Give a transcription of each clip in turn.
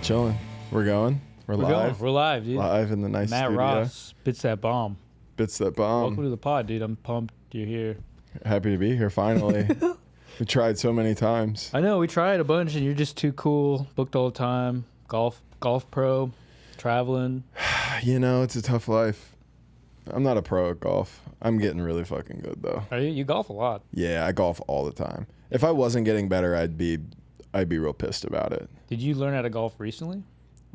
Chilling. We're going. We're live. We're live, dude. Live in the nice Matt studio. Ross bits that bomb. Bits that Welcome bomb. to the pod, dude. I'm pumped you're here. Happy to be here finally. We tried so many times. I know we tried a bunch, and you're just too cool. Booked all the time. Golf pro, traveling. You know, it's a tough life. I'm not a pro at golf. I'm getting really fucking good though. Are you? You golf a lot. Yeah, I golf all the time. If I wasn't getting better, I'd be real pissed about it. Did you learn how to golf recently?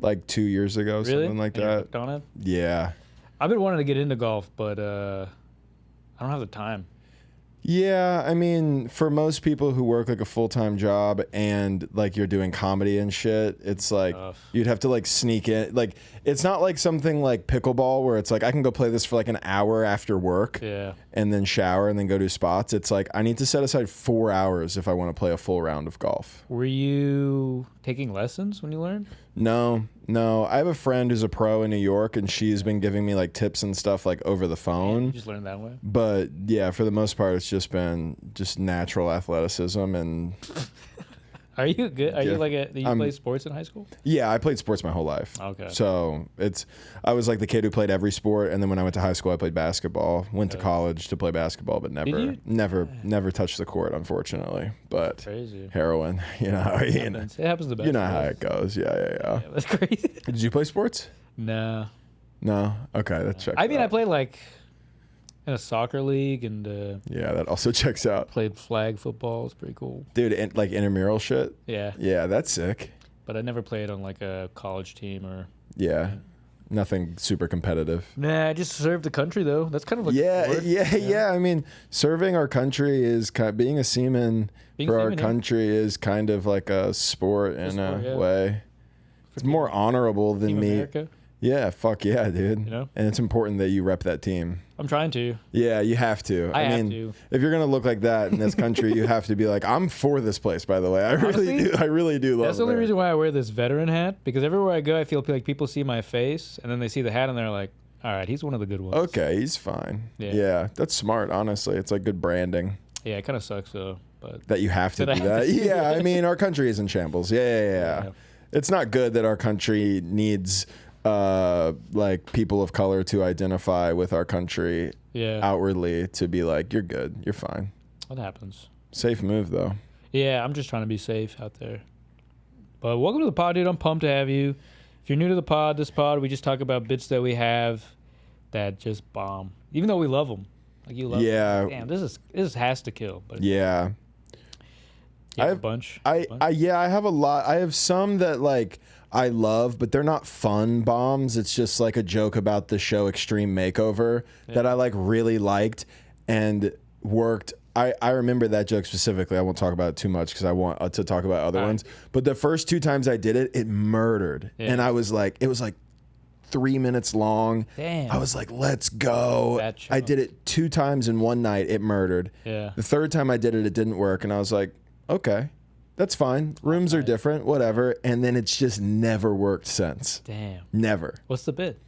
Like 2 years ago, Really? something like And you that. worked on it? Yeah. I've been wanting to get into golf, but I don't have the time. Yeah, I mean, for most people who work like a full-time job and like you're doing comedy and shit, it's like Tough. you'd have to like sneak in. Like it's not like something like pickleball where it's like I can go play this for like an hour after work Yeah. and then shower and then go do spots. It's like I need to set aside 4 hours if I want to play a full round of golf. Were you taking lessons when you learned? No. I have a friend who's a pro in New York and she's been giving me like tips and stuff like over the You phone. just learned that way? But yeah, for the most part, it's just been just natural athleticism and Are you good? Are Yeah. you like did you play sports in high school? yeah, I played sports my whole life. Okay. So I was like the kid who played every sport, and then when I went to high school, I played basketball. Went to college to play basketball, but you? never touched the court, unfortunately. But Crazy. heroin, you know, It happens the best. you know of how us. it goes. Yeah. Yeah, that's crazy. Did you play sports? No. No. Okay, that checks. I mean, I out. played like in a soccer league and Yeah, that also checks out, played flag football. It's pretty cool. dude. Like intramural shit. Yeah, Yeah, that's sick. but I never played on like a college team or. Yeah, nothing super competitive. Nah, I just served the country though. That's kind of like Yeah. I mean, serving our country is being a seaman Being for a our seaman, yeah. country is kind of like a sport in sport, a yeah. way. It's more honorable than Team me. America. Yeah, fuck yeah, dude. You know? And it's important that you rep that team. I'm trying to. Yeah, you have to. I have mean, to. if you're gonna look like that in this country, you have to be like, I'm for this place. By the way, I Honestly, really do love. That's the only America. reason why I wear this veteran hat, because everywhere I go, I feel like people see my face and then they see the hat and they're like, "All right, he's one of the good ones." Okay, he's fine. Yeah. Yeah, that's smart. Honestly, it's like good branding. Yeah, it kind of sucks though, but That you have to That I do have that. to do Yeah, that. I mean, our country is in shambles. Yeah. Yeah. It's not good that our country needs like people of color to identify with our country yeah, outwardly to be like, you're good, you're fine. what happens? Safe move though. Yeah, I'm just trying to be safe out there. But welcome to the pod, dude. I'm pumped to have you. If you're new to the pod, we just talk about bits that we have that just bomb, even though we love them. Like you love Yeah. them. Damn, this has to kill. But Yeah. you have I a bunch. I have a lot. I have some that like I love, but they're not fun bombs. It's just like a joke about the show Extreme Makeover that I like really liked and worked. I remember that joke specifically. I won't talk about it too much because I want to talk about other All right. ones. But the first 2 times I did it, it murdered. Yeah. And I was like, it was like 3 minutes long. Damn. I was like, let's go. That I show. did it 2 times in one night. It murdered. Yeah. The third time I did it, it didn't work. And I was like, okay, that's fine. Rooms are different, whatever. And then it's just never worked since. Damn. Never. What's the bit?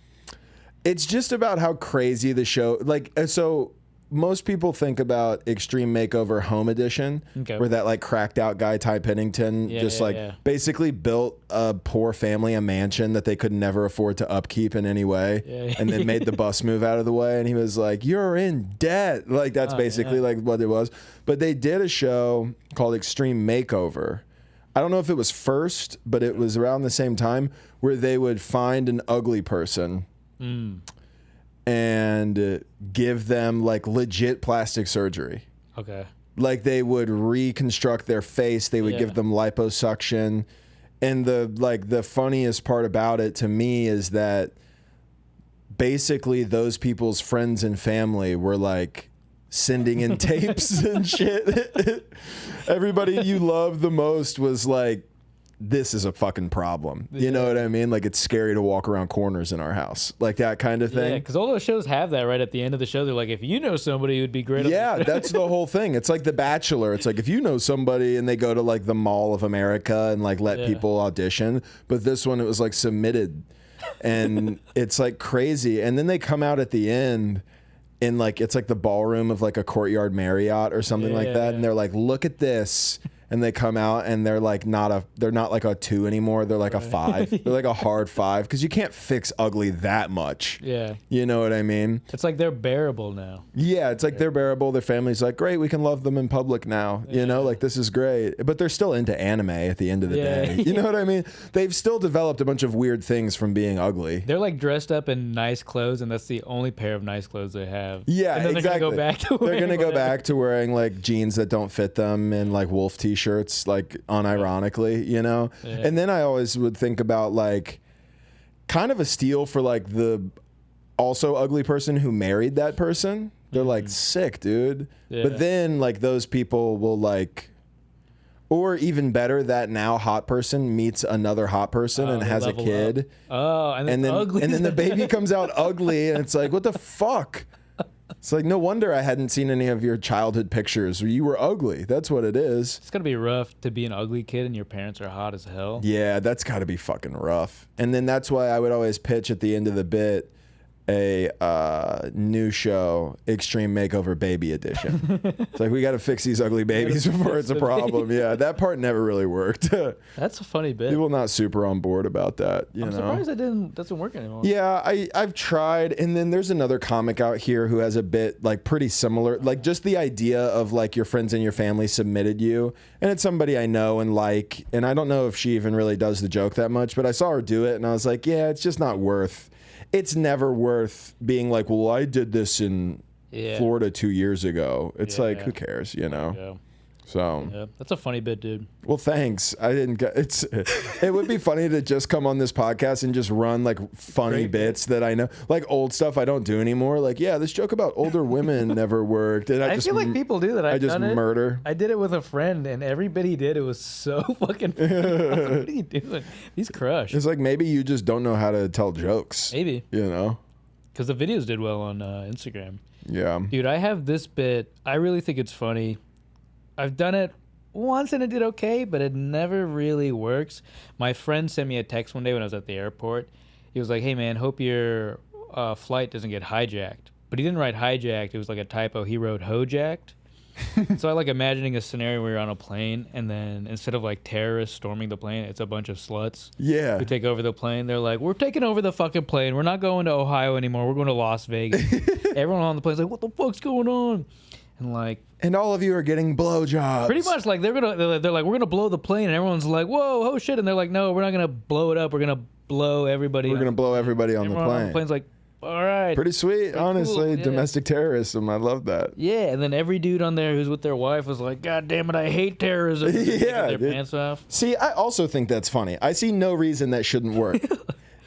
It's just about how crazy the show, like, so most people think about Extreme Makeover Home Edition, Okay. where that like cracked out guy, Ty Pennington, Yeah, just yeah, like yeah. basically built a poor family a mansion that they could never afford to upkeep in any way, Yeah. and then made the bus move out of the way. And he was like, "You're in debt." Like that's Oh, basically yeah. like what it was. But they did a show called Extreme Makeover. I don't know if it was first, but it was around the same time where they would find an ugly person and give them like legit plastic surgery. Okay. Like they would reconstruct their face, they would Yeah. give them liposuction. And the funniest part about it to me is that basically those people's friends and family were like sending in tapes and shit. Everybody you love the most was like, this is a fucking problem. You know what I mean? Like it's scary to walk around corners in our house. Like that kind of Yeah, thing. because all those shows have that right at the end of the show. They're like, if you know somebody who'd be great. Yeah, that's the whole thing. It's like The Bachelor. It's like if you know somebody and they go to like the Mall of America and like let people audition. But this one, it was like submitted. And it's like crazy. And then they come out at the end in like, it's like the ballroom of like a Courtyard Marriott or something like that. And they're like, look at this. and they come out and they're like they're not like a 2 anymore. They're like a 5. They're like a hard 5 because you can't fix ugly that much. Yeah. You know what I mean? It's like they're bearable now. Yeah, it's like they're bearable. Their family's like, great, we can love them in public now. You know, like this is great. But they're still into anime at the end of the day. You know what I mean? They've still developed a bunch of weird things from being ugly. They're like dressed up in nice clothes, and that's the only pair of nice clothes they have. Yeah, and then exactly. They're gonna go back to wearing like jeans that don't fit them and like wolf t-shirts, like unironically, you know? Yeah. And then I always would think about like kind of a steal for like the also ugly person who married that person. They're like, sick, dude. Yeah. But then like those people will like, or even better, that now hot person meets another hot person and has a kid. Up. And then ugly. And then the baby comes out ugly, and it's like, what the fuck? It's like, no wonder I hadn't seen any of your childhood pictures. You were ugly. That's what it is. It's gotta be rough to be an ugly kid and your parents are hot as hell. Yeah, that's gotta be fucking rough. And then that's why I would always pitch at the end of the bit a new show, Extreme Makeover Baby Edition. It's like, we got to fix these ugly babies before it's a problem. Yeah, that part never really worked. That's a funny bit. People not super on board about that. I'm surprised that doesn't work anymore. Yeah, I've tried, and then there's another comic out here who has a bit like pretty similar, like just the idea of like your friends and your family submitted you, and it's somebody I know and like, and I don't know if she even really does the joke that much, but I saw her do it, and I was like, yeah, it's just not worth. It's never worth being like, well, I did this in Florida 2 years ago. It's like, who cares, you know? Yeah. So that's a funny bit, dude. Well, thanks. I didn't get it would be funny to just come on this podcast and just run like funny bits that I know, like old stuff I don't do anymore. Like, yeah, this joke about older women never worked. And I feel like people do that. I just murder. I did it with a friend, and every bit he did, it was so fucking funny. What are you doing? He's crushed. It's like, maybe you just don't know how to tell jokes. Maybe. You know? Because the videos did well on Instagram. Yeah. Dude, I have this bit. I really think it's funny. I've done it once and it did okay, but it never really works. My friend sent me a text one day when I was at the airport. He was like, hey, man, hope your flight doesn't get hijacked. But he didn't write hijacked. It was like a typo. He wrote hojacked. So I like imagining a scenario where you're on a plane, and then instead of like terrorists storming the plane, it's a bunch of sluts who take over the plane. They're like, we're taking over the fucking plane. We're not going to Ohio anymore. We're going to Las Vegas. Everyone on the plane's like, what the fuck's going on? And all of you are getting blowjobs. Pretty much, like they're like, we're gonna blow the plane, and everyone's like, whoa, oh shit, and they're like, no, we're not gonna blow it up. We're gonna blow everybody. We're gonna blow everybody on the plane. On the plane's like, all right, pretty sweet, honestly. Cool. Yeah. Domestic terrorism, I love that. Yeah, and then every dude on there who's with their wife was like, God damn it, I hate terrorism. Yeah, their pants off. See, I also think that's funny. I see no reason that shouldn't work.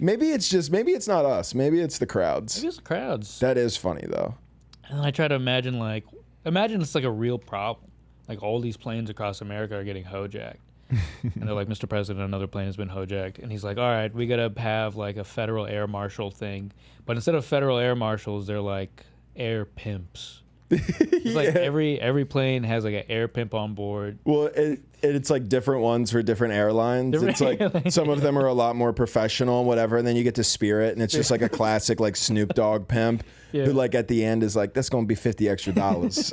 Maybe it's not us. Maybe it's the crowds. Maybe it's the crowds. That is funny though. And I try to imagine it's like a real problem. Like all these planes across America are getting hojacked. And they're like, Mr. President, another plane has been hojacked. And he's like, all right, we got to have like a federal air marshal thing. But instead of federal air marshals, they're like air pimps. It's like every plane has like an air pimp on board. Well, it's like different ones for different airlines. It's like some of them are a lot more professional and whatever, and then you get to Spirit, and it's just like a classic like Snoop Dogg pimp who like at the end is like, that's gonna be $50 extra.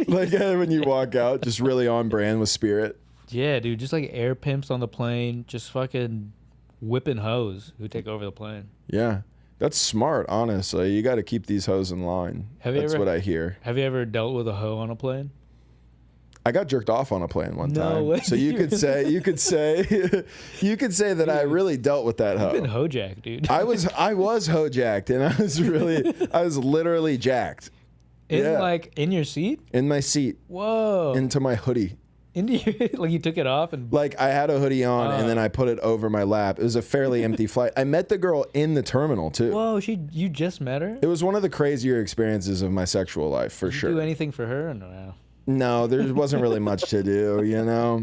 Like when you walk out, just really on brand with Spirit. Yeah, dude, just like air pimps on the plane, just fucking whipping hoes who take over the plane. Yeah. That's smart, honestly. You got to keep these hoes in line. That's what I hear. Have you ever dealt with a hoe on a plane? I got jerked off on a plane one time. Way. So you could say that I really dealt with that hoe. You've been hojacked, dude. I was hojacked, and I was literally jacked. In your seat? In my seat. Whoa. Into my hoodie. Like you took it off and like I had a hoodie on and then I put it over my lap. It was a fairly empty flight. I met the girl in the terminal too. Whoa, you just met her? It was one of the crazier experiences of my sexual life for sure. Did you do anything for her or no? No, there wasn't really much to do, you know?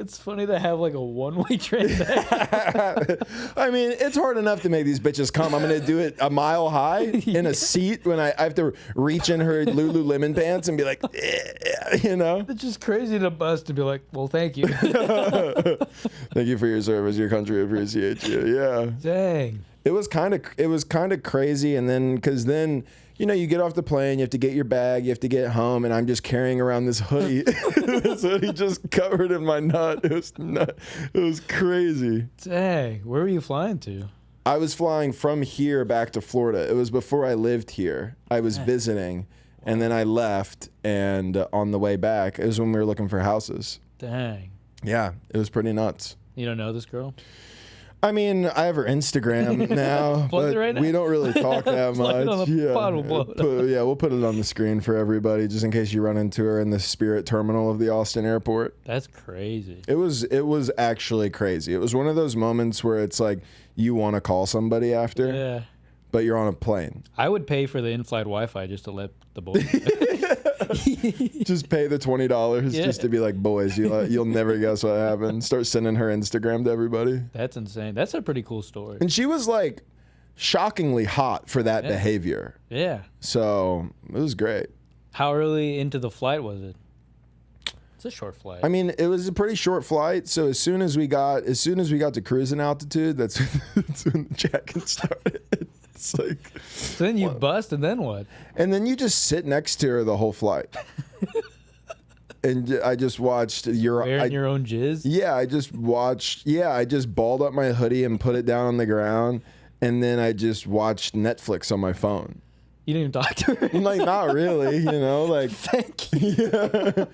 It's funny to have like a one-way transaction. I mean, it's hard enough to make these bitches come. I'm going to do it a mile high in a seat when I have to reach in her Lululemon pants and be like, you know? It's just crazy to bust to be like, well, thank you. Thank you for your service. Your country appreciates you. Yeah. Dang. It was kind of crazy, and then because then you know, you get off the plane, you have to get your bag, you have to get home, and I'm just carrying around this hoodie, this hoodie just covered in my nut. It was crazy. Dang, where were you flying to? I was flying from here back to Florida. It was before I lived here. I was visiting, and then I left, and on the way back, it was when we were looking for houses. Dang. Yeah, it was pretty nuts. You don't know this girl? I mean, I have her Instagram now, Plug but it right now. we don't really talk that Plug it much. on the pod, we'll blow it up. We'll put it on the screen for everybody, just in case you run into her in the Spirit terminal of the Austin airport. That's crazy. It was actually crazy. It was one of those moments where it's like you want to call somebody after, Yeah. but you're on a plane. I would pay for the in-flight Wi-Fi just to let the boys. Just pay the $20 just to be like, boys, you'll never guess what happened. Start sending her Instagram to everybody. That's insane. That's a pretty cool story. And she was like shockingly hot for that behavior. Yeah. So it was great. How early into the flight was it? It's a short flight. I mean, it was a pretty short flight. So as soon as we got to cruising altitude, that's when the check-in started. It's like, so then you bust, and then what? and then you just sit next to her the whole flight. And I just watched Wearing your own jizz? Yeah, I just balled up my hoodie and put it down on the ground, and then I just watched Netflix on my phone. You didn't even talk to her? Like, not really, you know, like, Thank you.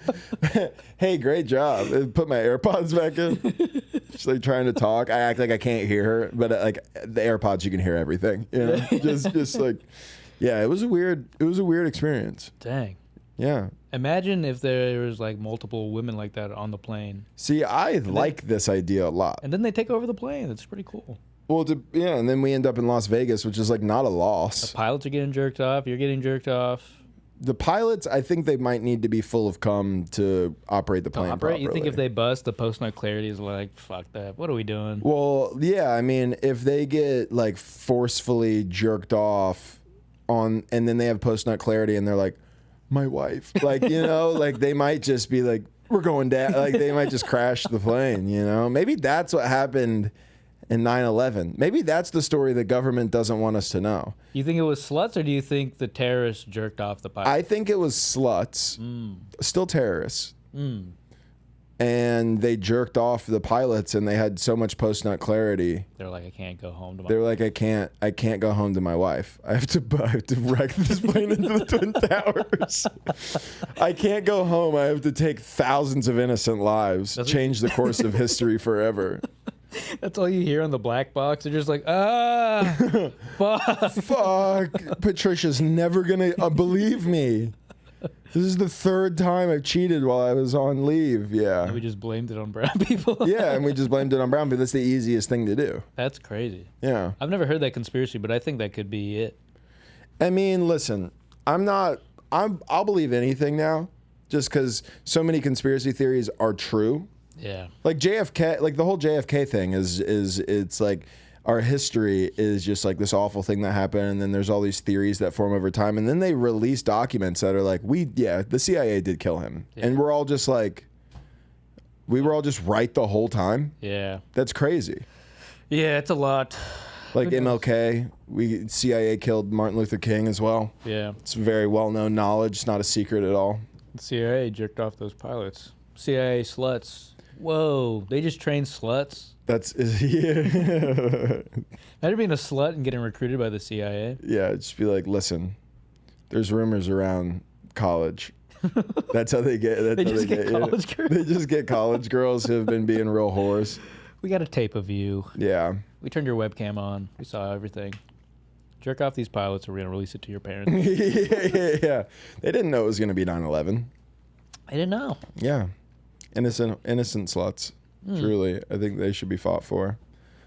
yeah. Hey, great job. I put my AirPods back in. She's like trying to talk. I act like I can't hear her, but like the AirPods, you can hear everything. You know, just like, yeah, it was a weird experience. Dang. Yeah. Imagine if there was like multiple women like that on the plane, See, I like this idea a lot. and then they take over the plane. That's pretty cool. Well, and then we end up in Las Vegas, which is like not a loss. Pilots are getting jerked off. You're getting jerked off. The pilots, I think they might need to be full of cum to operate the plane properly. You think if they bust, the post-nut clarity is like, fuck that. What are we doing? Well, yeah, I mean, if they get like forcefully jerked off and then they have post-nut clarity and they're like, my wife, like, you know, like they might just be like, we're going down. Like they might just crash the plane, you know? Maybe that's what happened in 9/11. Maybe that's the story the government doesn't want us to know. You think it was sluts, or do you think the terrorists jerked off the pilot? I think it was sluts, still terrorists. And they jerked off the pilots, and they had so much post-nut clarity. They're like, I can't go home to my. They're like, I can't go home to my wife. I have to wreck this plane into the Twin Towers. I can't go home. I have to take thousands of innocent lives, change the course of history forever. That's all you hear on the black box. They're just like, fuck. Fuck. Patricia's never gonna believe me. This is the third time I've cheated while I was on leave. Yeah. And we just blamed it on brown people. Yeah, and we just blamed it on brown people. That's the easiest thing to do. That's crazy. Yeah. I've never heard that conspiracy, but I think that could be it. I mean, listen, I'll believe anything now just because so many conspiracy theories are true. Yeah. Like JFK, like the whole JFK thing is it's like our history is just like this awful thing that happened, and then there's all these theories that form over time, and then they release documents that are like, the CIA did kill him. Yeah. And we're all just like, we were all just right the whole time. Yeah. That's crazy. Yeah, it's a lot. Like MLK, CIA killed Martin Luther King as well. Yeah. It's very well-known knowledge. It's not a secret at all. The CIA jerked off those pilots. CIA sluts. Whoa, they just train sluts? That's, yeah. Imagine being a slut and getting recruited by the CIA. Yeah, just be like, listen, there's rumors around college. That's how they get. They just get college girls. They just get college girls who have been being real whores. We got a tape of you. Yeah. We turned your webcam on. We saw everything. Jerk off these pilots, or we're gonna release it to your parents. Yeah. They didn't know it was gonna be 9/11. I didn't know. Yeah. Innocent sluts. Truly, I think they should be fought for.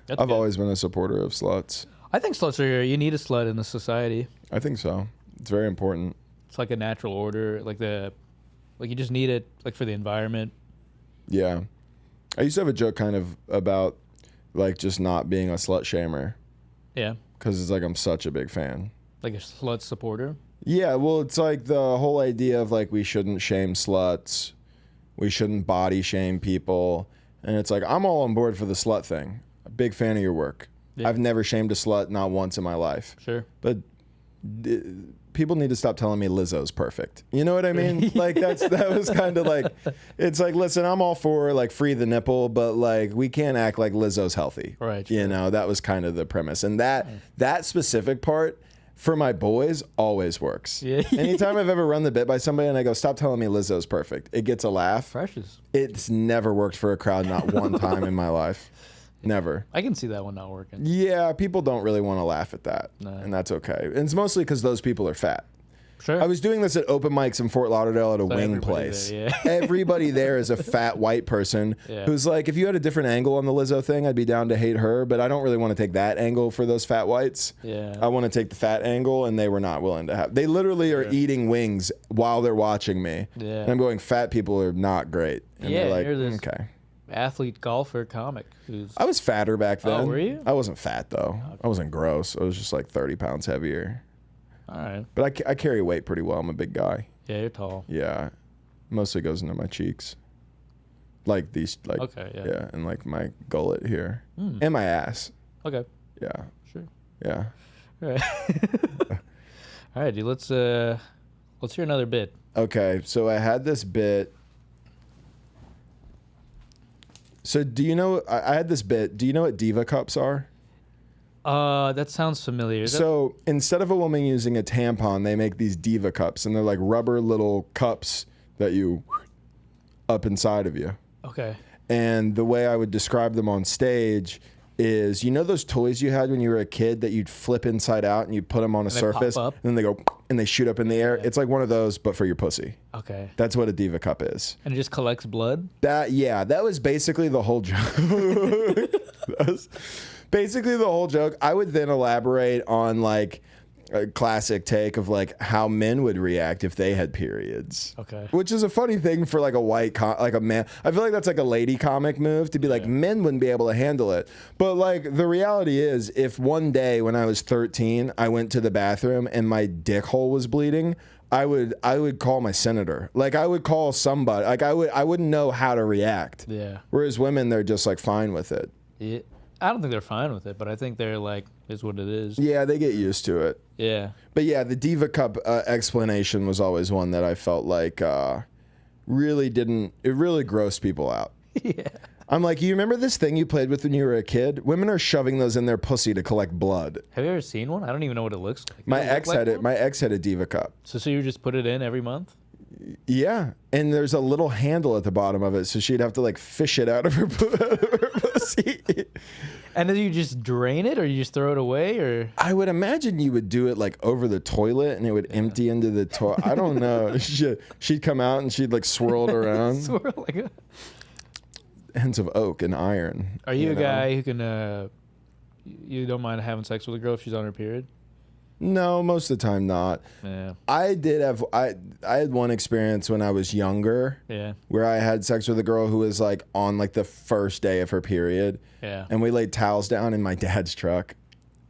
I've always been a supporter of sluts. I think sluts are. You need a slut in the society. I think so. It's very important. It's like a natural order. Like you just need it. Like for the environment. Yeah, I used to have a joke kind of about like just not being a slut shamer. Yeah. Because it's like I'm such a big fan. Like a slut supporter. Yeah, well, it's like the whole idea of like we shouldn't shame sluts, we shouldn't body shame people. And it's like, I'm all on board for the slut thing. A big fan of your work. Yeah. I've never shamed a slut, not once in my life. Sure. But people need to stop telling me Lizzo's perfect. You know what I mean? Like that was kind of like, it's like, listen, I'm all for like free the nipple, but like we can't act like Lizzo's healthy. Right. You know, that was kind of the premise. And that specific part for my boys always works. Yeah. Anytime I've ever run the bit by somebody and I go, stop telling me Lizzo's perfect, it gets a laugh. Precious. It's never worked for a crowd, not one time in my life. Never. I can see that one not working. Yeah, people don't really want to laugh at that. No. And that's okay. And it's mostly because those people are fat. Sure. I was doing this at open mics in Fort Lauderdale at a wing place. There, yeah. Everybody there is a fat white person who's like, if you had a different angle on the Lizzo thing, I'd be down to hate her, but I don't really want to take that angle for those fat whites. Yeah. I want to take the fat angle, and they were not willing to have. They literally are eating wings while they're watching me. Yeah. And I'm going, fat people are not great. And Yeah, they're like, you're this okay. athlete, golfer, comic who's... I was fatter back then. Oh, were you? I wasn't fat, though. I wasn't gross. I was just like 30 pounds heavier. All right. But I carry weight pretty well. I'm a big guy. Yeah, you're tall. Yeah. Mostly goes into my cheeks. Like these, like, Okay, yeah. yeah, and like my gullet here. And my ass. Okay. Yeah. Sure. Yeah. All right. All right, dude. Let's hear another bit. Okay. So I had this bit. So do you know, I had this bit. Do you know what Diva cups are? That sounds familiar. Is So instead of a woman using a tampon, they make these Diva cups, and they're like rubber little cups that you up inside of you. okay. And the way I would describe them on stage is, you know those toys you had when you were a kid that you'd flip inside out and you'd put them on a they surface, pop up? and then they go and they shoot up in the air? It's like one of those, but for your pussy. Okay. That's what a Diva cup is. And it just collects blood? That was basically the whole joke. That was basically the whole joke. I would then elaborate on like a classic take of like how men would react if they had periods. Okay. Which is a funny thing for like a white like a man. I feel like that's like a lady comic move to be like, men wouldn't be able to handle it. But like the reality is, if one day when I was 13 I went to the bathroom and my dick hole was bleeding, I would call my senator. Like I would call somebody. Like I wouldn't know how to react. Yeah. Whereas women, they're just like fine with it. Yeah. I don't think they're fine with it, but I think they're like, is what it is. Yeah, they get used to it. Yeah. But yeah, the Diva Cup explanation was always one that I felt like really grossed people out. Yeah. I'm like, you remember this thing you played with when you were a kid? Women are shoving those in their pussy to collect blood. Have you ever seen one? I don't even know what it looks like. My Does it look ex like had it. one? My ex had a Diva Cup. So you just put it in every month? Yeah, and there's a little handle at the bottom of it, so she'd have to like fish it out of her pussy. And then you just drain it, or you just throw it away, or? I would imagine you would do it like over the toilet, and it would empty into the toilet. I don't know. She'd come out and she'd like swirl it around. Swirl like a... Ends of oak and iron. Are you a know? guy who can? You don't mind having sex with a girl if she's on her period? No, most of the time not. Yeah. I had one experience when I was younger. Yeah. Where I had sex with a girl who was like on like the first day of her period. Yeah. And we laid towels down in my dad's truck.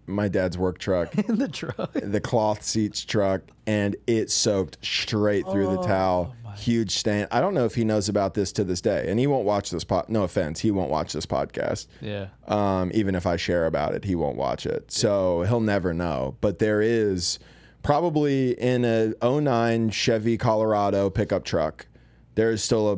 My dad's work truck. In the truck. The cloth seats truck, and it soaked straight through the towel. Huge stain. I don't know if he knows about this to this day, and he won't watch this no offense, he won't watch this podcast. Yeah. Even if I share about it, he won't watch it. So he'll never know. But there is probably in a 09 Chevy Colorado pickup truck, there is still a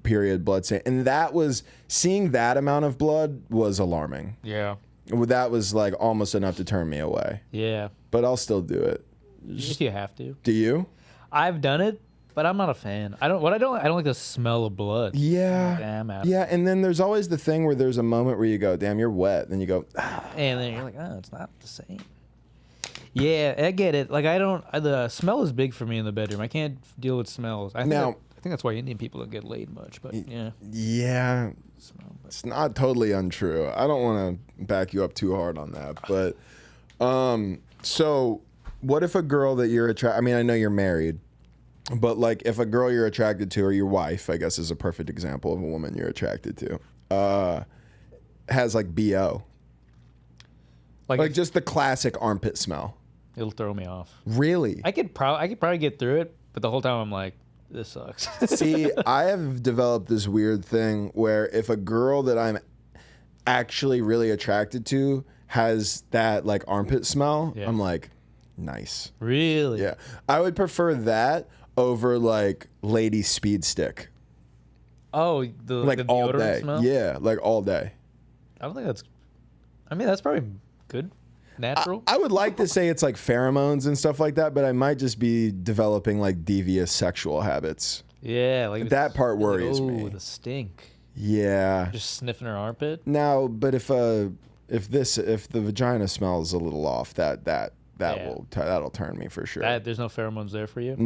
period blood stain. And seeing that amount of blood was alarming. Yeah. That was like almost enough to turn me away. Yeah. But I'll still do it. If you have to. Do you? I've done it, but I'm not a fan. I don't like the smell of blood. Yeah. Damn. Yeah, and then there's always the thing where there's a moment where you go, damn, you're wet. Then you go, ah. And then you're like, oh, it's not the same. Yeah, I get it. Like the smell is big for me in the bedroom. I can't deal with smells. I think that's why Indian people don't get laid much, but yeah. Yeah. It's not totally untrue. I don't want to back you up too hard on that, but so what if a girl that you're attracted, I mean, I know you're married, but like if a girl you're attracted to, or your wife, I guess is a perfect example of a woman you're attracted to, has like BO. Like just the classic armpit smell. It'll throw me off. Really? I could probably get through it, but the whole time I'm like, this sucks. See, I have developed this weird thing where if a girl that I'm actually really attracted to has that like armpit smell, I'm like, Nice. Really? Yeah. I would prefer that over like lady speed stick. Oh, the Like the all deodorant day. smell? Yeah, like all day. I don't think that's. I mean, that's probably good, natural. I would like to say it's like pheromones and stuff like that, but I might just be developing like devious sexual habits. Yeah, like That part like, worries me. Oh, the stink. Yeah. Just sniffing her armpit. Now, but if the vagina smells a little off, Yeah. that'll turn me for sure. There's no pheromones there for you.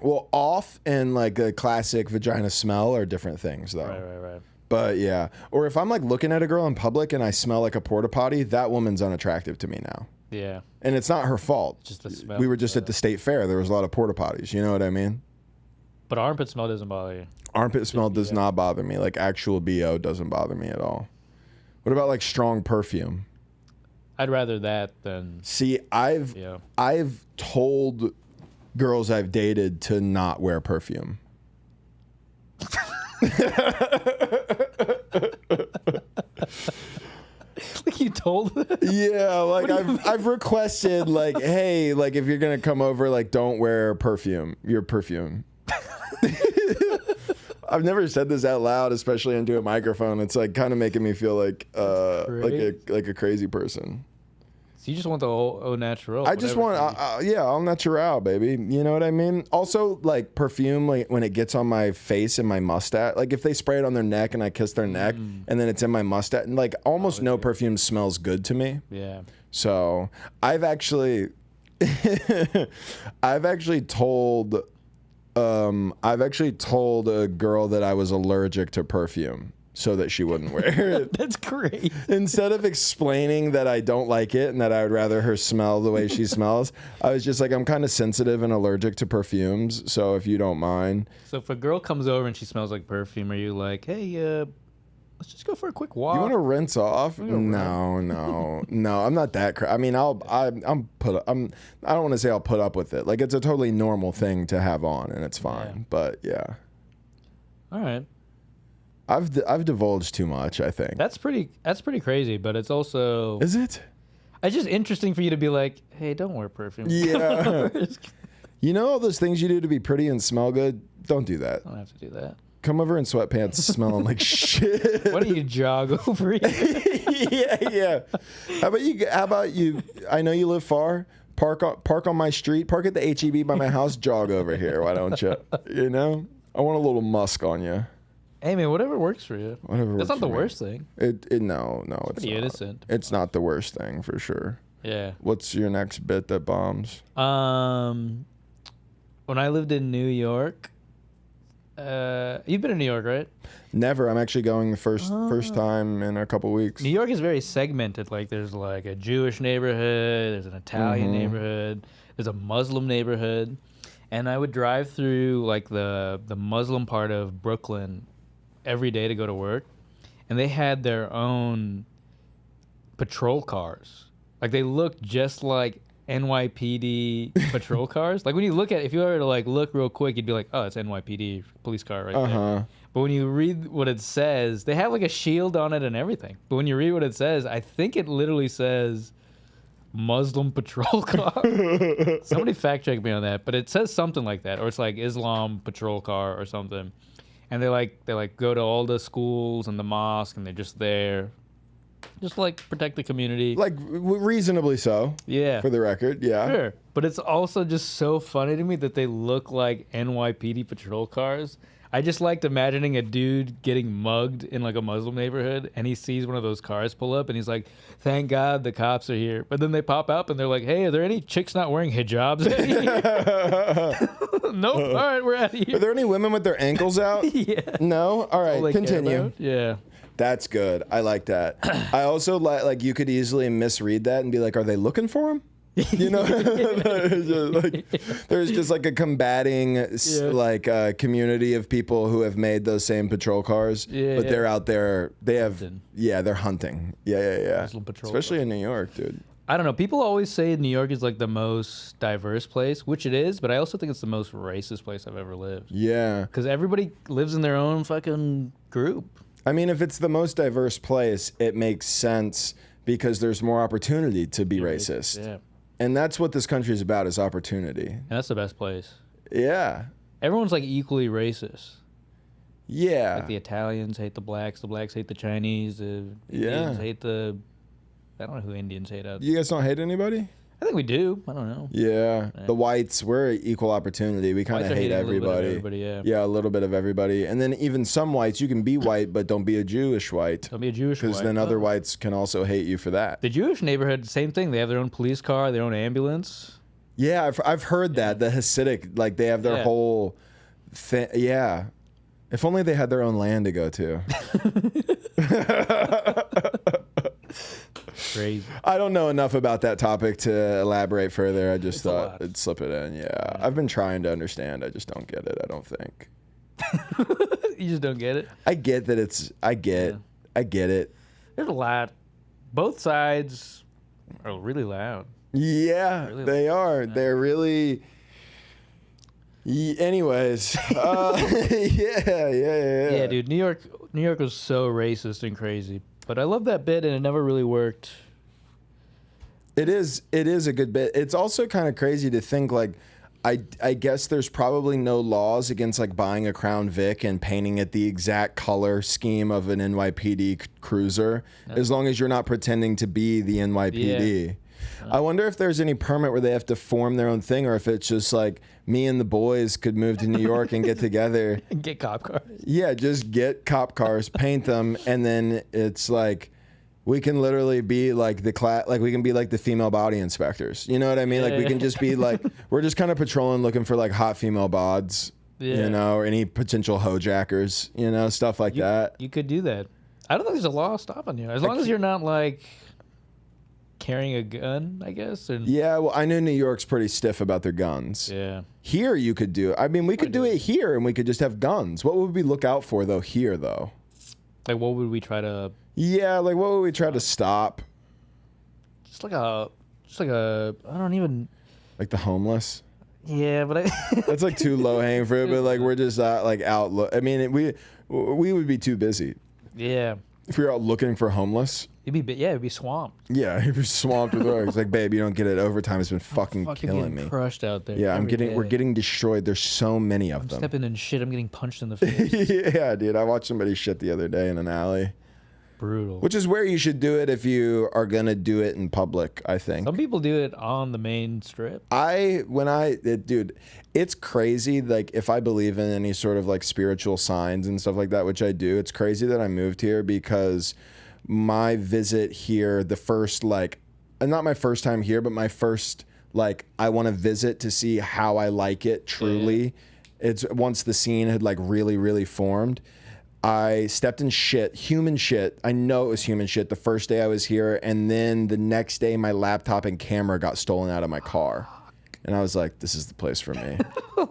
Well, off and like a classic vagina smell are different things, though. Right. But yeah, or if I'm like looking at a girl in public and I smell like a porta potty, that woman's unattractive to me now. Yeah. And it's not her fault. Just the smell. We were just at the state fair. There was a lot of porta potties. You know what I mean? But armpit smell doesn't bother you. Armpit smell does not bother me. Like actual BO doesn't bother me at all. What about like strong perfume? I'd rather that than. See, I've told girls I've dated to not wear perfume. Like you told them? Yeah, like I've requested like, hey, like if you're gonna come over, like don't wear perfume. Your perfume. I've never said this out loud, especially into a microphone. It's like kind of making me feel like like a crazy person. So you just want the au natural. I just want, au natural, baby. You know what I mean? Also, like perfume, like when it gets on my face and my mustache, like if they spray it on their neck and I kiss their neck and then it's in my mustache, and like almost no perfume smells good to me. Yeah. So I've actually, I've actually told a girl that I was allergic to perfume so that she wouldn't wear it. That's great. Instead of explaining that I don't like it and that I would rather her smell the way she smells, I was just like, I'm kind of sensitive and allergic to perfumes, so if you don't mind. So if a girl comes over and she smells like perfume, are you like, hey, let's just go for a quick walk? You want to rinse off? No, I'm not that. I mean, I don't want to say I'll put up with it. Like it's a totally normal thing to have on, and it's fine. Yeah. But yeah. All right. I've divulged too much, I think. That's pretty crazy, but it's also. Is it? It's just interesting for you to be like, hey, don't wear perfume. Yeah. You know all those things you do to be pretty and smell good? Don't do that. I don't have to do that. Come over in sweatpants smelling like shit. Why don't you jog over here? Yeah. How about you? I know you live far. Park on my street. Park at the HEB by my house. Jog over here. Why don't you? You know? I want a little musk on you. Hey man, whatever works for you. That's not the worst thing. No, it's pretty not. innocent. It's not the worst thing for sure. Yeah. What's your next bit that bombs? When I lived in New York, you've been in New York, right? Never. I'm actually going the first time in a couple weeks. New York is very segmented. Like there's like a Jewish neighborhood, there's an Italian neighborhood, there's a Muslim neighborhood, and I would drive through like the Muslim part of Brooklyn every day to go to work, and they had their own patrol cars. Like they looked just like NYPD patrol cars. Like when you look at, if you were to like look real quick, you'd be like, oh, it's NYPD police car right there. But when you read what it says, they have like a shield on it and everything. But when you read what it says, I think it literally says Muslim patrol car. Somebody fact check me on that, but it says something like that, or it's like Islam patrol car or something. And they go to all the schools and the mosque, and they're just there, just like protect the community. Like reasonably so. Yeah. For the record, yeah. Sure. But it's also just so funny to me that they look like NYPD patrol cars. I just liked imagining a dude getting mugged in like a Muslim neighborhood, and he sees one of those cars pull up, and he's like, thank God the cops are here. But then they pop up and they're like, hey, are there any chicks not wearing hijabs? Nope. All right, we're out of here. Are there any women with their ankles out? Yeah. No? All right, continue. Yeah. That's good. I like that. I also like you could easily misread that and be like, are they looking for him? You know, there's just like a combating community of people who have made those same patrol cars, but they're out there. They're hunting. Yeah. Muslim patrol Especially cars. In New York, dude. I don't know. People always say New York is like the most diverse place, which it is, but I also think it's the most racist place I've ever lived. Yeah. Because everybody lives in their own fucking group. I mean, if it's the most diverse place, it makes sense because there's more opportunity to be racist. Yeah. And that's what this country is about, is opportunity. And that's the best place. Yeah. Everyone's like equally racist. Yeah. Like the Italians hate the blacks hate the Chinese, the Indians hate the... I don't know who Indians hate out. You guys don't hate anybody? I think we do. I don't know. Yeah. The whites, we're equal opportunity. We kind of hate everybody. Yeah, a little bit of everybody. And then even some whites, you can be white, but don't be a Jewish white. Don't be a Jewish white. Because then other whites can also hate you for that. The Jewish neighborhood, same thing. They have their own police car, their own ambulance. Yeah, I've heard that. The Hasidic, like they have their whole thing. Yeah. If only they had their own land to go to. Crazy. I don't know enough about that topic to elaborate further. I just thought I'd slip it in. Yeah. I've been trying to understand. I just don't get it, I don't think. You just don't get it? I get that I get it. There's a lot. Both sides are really loud. Yeah, Really they loud. are. Yeah. They're really... Anyways. Yeah. Yeah, dude. New York was so racist and crazy. But I love that bit, and it never really worked. It is a good bit. It's also kind of crazy to think, like, I guess there's probably no laws against, like, buying a Crown Vic and painting it the exact color scheme of an NYPD cruiser, as long as you're not pretending to be the NYPD. Yeah. I wonder if there's any permit where they have to form their own thing, or if it's just like me and the boys could move to New York and get together. And get cop cars. Yeah, just get cop cars, paint them, and then it's like we can literally be like we can be like the female body inspectors. You know what I mean? Like we can just be like, we're just kind of patrolling looking for like hot female bods, you know, or any potential hojackers, you know, stuff like that. You could do that. I don't think there's a law stopping you. As long as you're not like carrying a gun, I guess. And yeah, well, I know New York's pretty stiff about their guns. Yeah. Here you could do, I mean, we could do it here and we could just have guns. What would we look out for though here though? Like what would we try to... Yeah, like what would we try to stop? Just like a, I don't even... Like the homeless? Yeah, but That's like too low hanging fruit, but like we're just like out. I mean, we would be too busy. Yeah. If we were out looking for homeless. It'd be swamped. Yeah, you'd be swamped with work. It's like, babe, you don't get it. Overtime has been fucking killing me. Crushed out there. Yeah, we're getting destroyed. There's so many of them. Stepping in shit. I'm getting punched in the face. Yeah, dude. I watched somebody shit the other day in an alley. Brutal. Which is where you should do it if you are gonna do it in public, I think. Some people do it on the main strip. Dude, it's crazy. Like if I believe in any sort of like spiritual signs and stuff like that, which I do, it's crazy that I moved here because my visit here, the first like, not my first time here, but my first like, I want to visit to see how I like it truly. Yeah. It's once the scene had like really, really formed. I stepped in shit, human shit. I know it was human shit the first day I was here. And then the next day, my laptop and camera got stolen out of my car. And I was like, this is the place for me.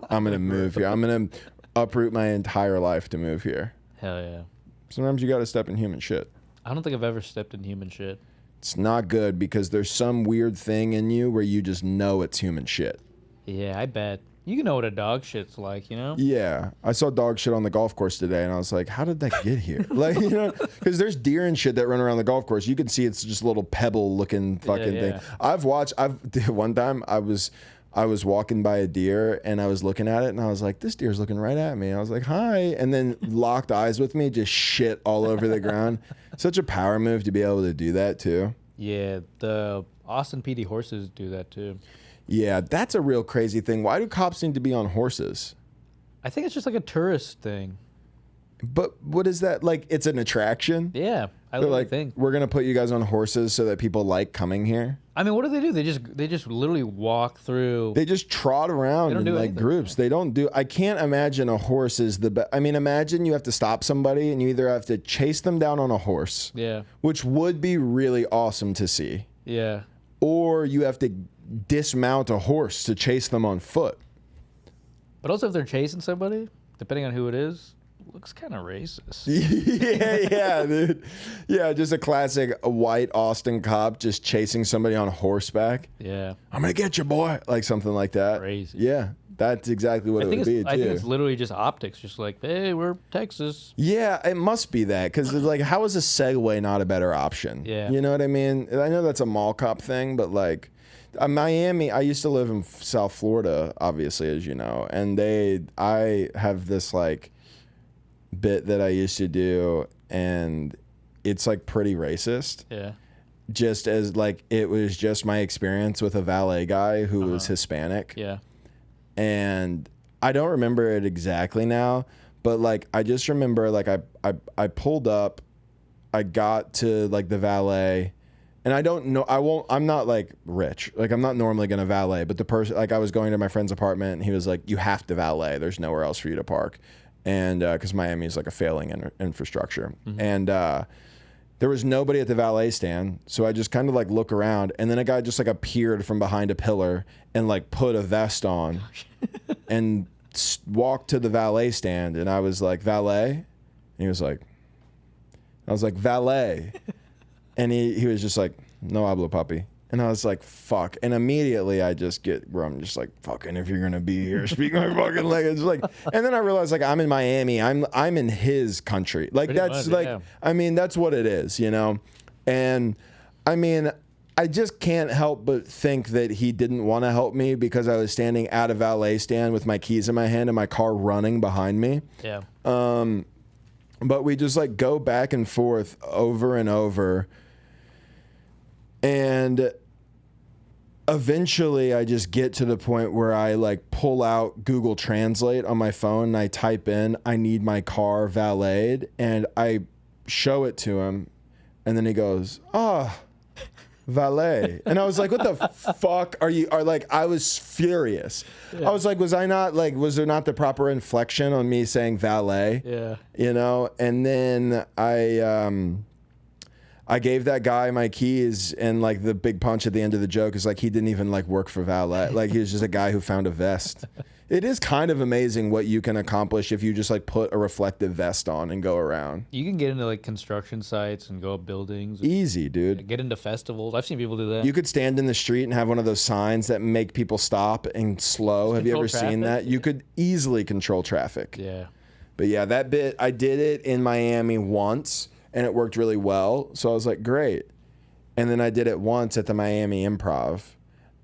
I'm going to move here. I'm going to uproot my entire life to move here. Hell yeah. Sometimes you got to step in human shit. I don't think I've ever stepped in human shit. It's not good because there's some weird thing in you where you just know it's human shit. Yeah, I bet. You can know what a dog shit's like, you know? Yeah. I saw dog shit on the golf course today, and I was like, how did that get here? Like, you know, because there's deer and shit that run around the golf course. You can see it's just a little pebble-looking fucking thing. One time, I was walking by a deer, and I was looking at it, and I was like, this deer's looking right at me. I was like, hi. And then locked eyes with me, just shit all over the ground. Such a power move to be able to do that, too. Yeah, the Austin PD horses do that, too. Yeah, that's a real crazy thing. Why do cops need to be on horses? I think it's just like a tourist thing. But what is that? Like, it's an attraction? Yeah, I like, think. We're going to put you guys on horses so that people like coming here? I mean, what do? They just literally walk through. They just trot around in like groups. They don't do... I can't imagine a horse is the best. I mean, imagine you have to stop somebody and you either have to chase them down on a horse. Yeah. Which would be really awesome to see. Yeah. Or you have to dismount a horse to chase them on foot. But also if they're chasing somebody, depending on who it is, looks kind of racist. Yeah, dude. Yeah, just a classic white Austin cop just chasing somebody on horseback. Yeah. I'm going to get you, boy. Like something like that. Crazy. Yeah, that's exactly what it would be, too. I think it's literally just optics. Just like, hey, we're Texas. Yeah, it must be that. Because it's like, how is a Segway not a better option? Yeah. You know what I mean? I know that's a mall cop thing, but like... Miami, I used to live in South Florida, obviously, as you know, and I have this like bit that I used to do, and it's like pretty racist. Yeah. Just as like it was just my experience with a valet guy who was Hispanic. Yeah. And I don't remember it exactly now, but like I just remember like I pulled up, I got to like the valet, and I don't know, I'm not like rich, like I'm not normally gonna valet, but the person, like I was going to my friend's apartment and he was like, you have to valet, there's nowhere else for you to park, and because Miami is like a failing infrastructure. And there was nobody at the valet stand, so I just kind of like look around, and then a guy just like appeared from behind a pillar and like put a vest on and walked to the valet stand, and I was like, valet? And he was like, I was like, valet. And he was just like, no hablo papi. And I was like, fuck. And immediately I just get where I'm just like, fucking, if you're going to be here, speak my fucking language. Like, and then I realized like I'm in Miami. I'm in his country. Like Pretty that's much, like, yeah. I mean, that's what it is, you know? And I mean, I just can't help but think that he didn't want to help me because I was standing at a valet stand with my keys in my hand and my car running behind me. Yeah. But we just like go back and forth over and over. And eventually I just get to the point where I like pull out Google Translate on my phone and I type in, I need my car valeted, and I show it to him, and then he goes, valet. And I was like, what the fuck are like, I was furious. Yeah. I was like, was there not the proper inflection on me saying valet? Yeah. You know? And then I gave that guy my keys, and like the big punch at the end of the joke is like he didn't even like work for valet. Like he was just a guy who found a vest. It is kind of amazing what you can accomplish if you just like put a reflective vest on and go around. You can get into like construction sites and go up buildings. Easy, dude. Get into festivals. I've seen people do that. You could stand in the street and have one of those signs that make people stop and slow. Have you ever seen that? You could easily control traffic. Yeah. But yeah, that bit, I did it in Miami once, and it worked really well. So I was like, great. And then I did it once at the Miami Improv,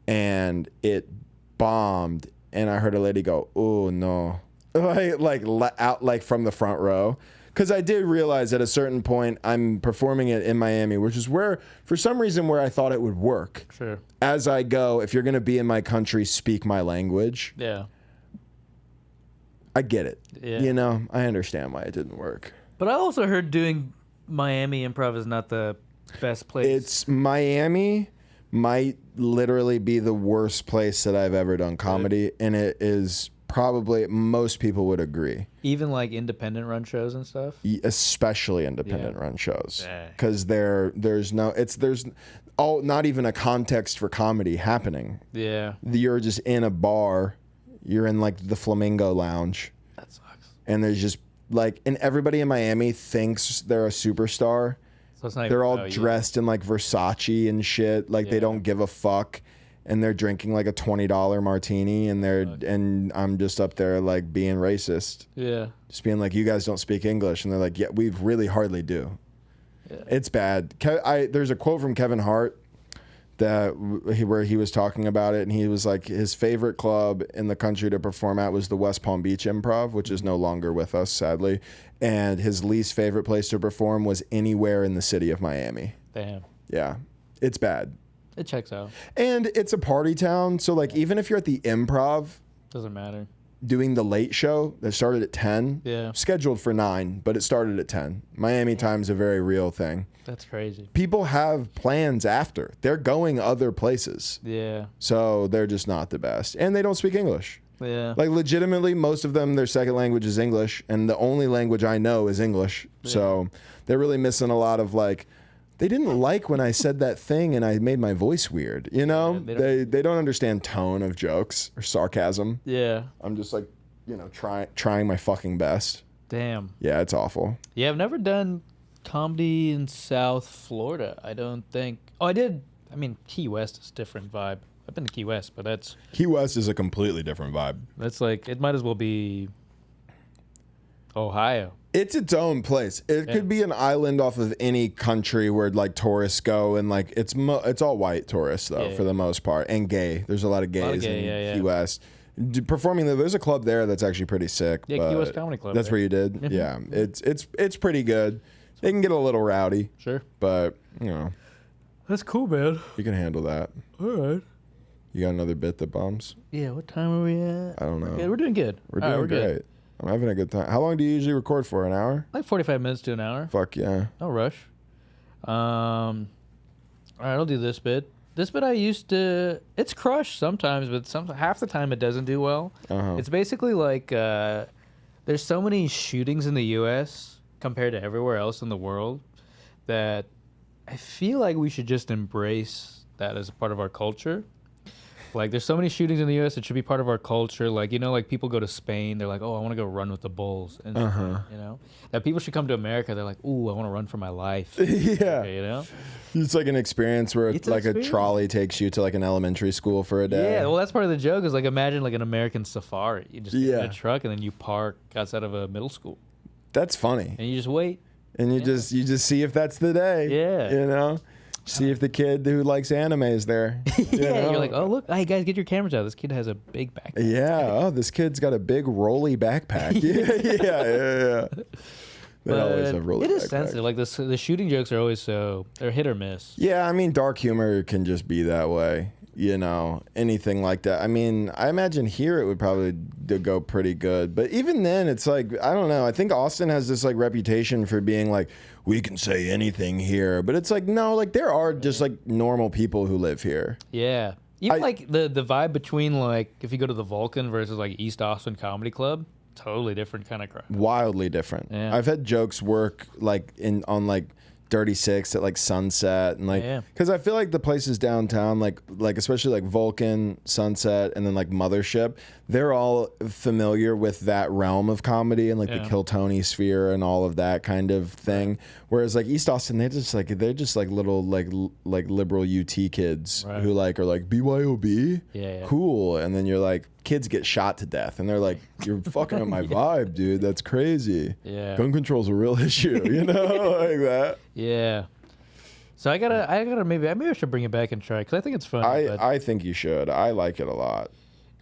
and it bombed. And I heard a lady go, oh no, like out like from the front row. Because I did realize at a certain point I'm performing it in Miami, which is where, for some reason, where I thought it would work. Sure. As I go, if you're going to be in my country, speak my language. Yeah. I get it. Yeah. You know, I understand why it didn't work. But I also heard doing Miami Improv is not the best place. It's Miami might literally be the worst place that I've ever done comedy, and it is probably, most people would agree. Even like independent run shows and stuff? Especially independent run shows. Because there's not even a context for comedy happening. Yeah. You're just in a bar. You're in like the Flamingo Lounge. That sucks. And there's just like, and everybody in Miami thinks they're a superstar. So it's not they're all dressed in like Versace and shit. Like they don't give a fuck. And they're drinking like a $20 martini, and and I'm just up there like being racist. Yeah. Just being like, you guys don't speak English. And they're like, yeah, we really hardly do. Yeah. It's bad. There's a quote from Kevin Hart where he was talking about it, and he was like, his favorite club in the country to perform at was the West Palm Beach Improv, which is no longer with us, sadly. And his least favorite place to perform was anywhere in the city of Miami. Damn. Yeah. It's bad. It checks out. And it's a party town, so like even if you're at the Improv, doesn't matter. Doing the late show that started at 10, scheduled for 9, but it started at 10. Miami time's a very real thing. That's crazy. People have plans after. They're going other places. Yeah. So they're just not the best. And they don't speak English. Yeah. Like legitimately, most of them, their second language is English, and the only language I know is English. Yeah. So they're really missing a lot of like, they didn't like when I said that thing and I made my voice weird. You know, they don't understand tone of jokes or sarcasm. Yeah. I'm just like, you know, trying my fucking best. Damn. Yeah, it's awful. Yeah, I've never done comedy in South Florida, I don't think. Oh, I did. I mean, Key West is a different vibe. I've been to Key West, but that's... Key West is a completely different vibe. That's like, it might as well be... Ohio. It's its own place. It could be an island off of any country where like tourists go, and like it's all white tourists though for the most part, and gay. There's a lot of gays in Key West. Performing there, there's a club there that's actually pretty sick. Yeah, Key West Comedy Club. That's where you did. Yeah, it's pretty good. It can get a little rowdy. Sure, but you know, that's cool, man. You can handle that. All right. You got another bit that bombs? Yeah. What time are we at? I don't know. Okay, we're doing good. We're doing great. Good. I'm having a good time. How long do you usually record for? An hour? Like 45 minutes to an hour. Fuck yeah. No rush. All right, I'll do this bit. This bit I used to. It's crushed sometimes, but half the time it doesn't do well. It's basically like there's so many shootings in the U.S. compared to everywhere else in the world that I feel like we should just embrace that as a part of our culture. Like, there's so many shootings in the U.S. It should be part of our culture. Like, you know, like people go to Spain. They're like, oh, I want to go run with the bulls. And, you know, that people should come to America. They're like, ooh, I want to run for my life. Yeah. Okay, you know? It's like an experience where like a trolley takes you to like an elementary school for a day. Yeah, well, that's part of the joke is like imagine like an American safari. You just get in a truck and then you park outside of a middle school. That's funny. And you just wait. And you just see if that's the day. Yeah. You know? See if the kid who likes anime is there. You're like, oh, look. Hey, guys, get your cameras out. This kid has a big backpack. Yeah. Oh, this kid's got a big rolly backpack. Yeah. They always have rolly backpacks. It is sensitive. Like, the shooting jokes are always they're hit or miss. Yeah, I mean, dark humor can just be that way. You know, anything like that. I mean, I imagine here it would probably go pretty good. But even then, it's like, I don't know. I think Austin has this like reputation for being like, we can say anything here. But it's like, no, like there are just like normal people who live here. Yeah. Even like the vibe between like, if you go to the Vulcan versus like East Austin Comedy Club, totally different kind of crowd. Wildly different. Yeah. I've had jokes work like on like Dirty Six at like Sunset and like because I feel like the places downtown like especially like Vulcan, Sunset, and then like Mothership, they're all familiar with that realm of comedy and like the Kill Tony sphere and all of that kind of thing. Whereas like East Austin, they're just like little like liberal UT kids who like are like BYOB, cool, and then you're like kids get shot to death and they're like, you're fucking up my vibe, dude. That's crazy. Yeah, gun control's a real issue, you know, like that. Yeah. So I gotta maybe I should bring it back and try because I think it's fun. I think you should. I like it a lot.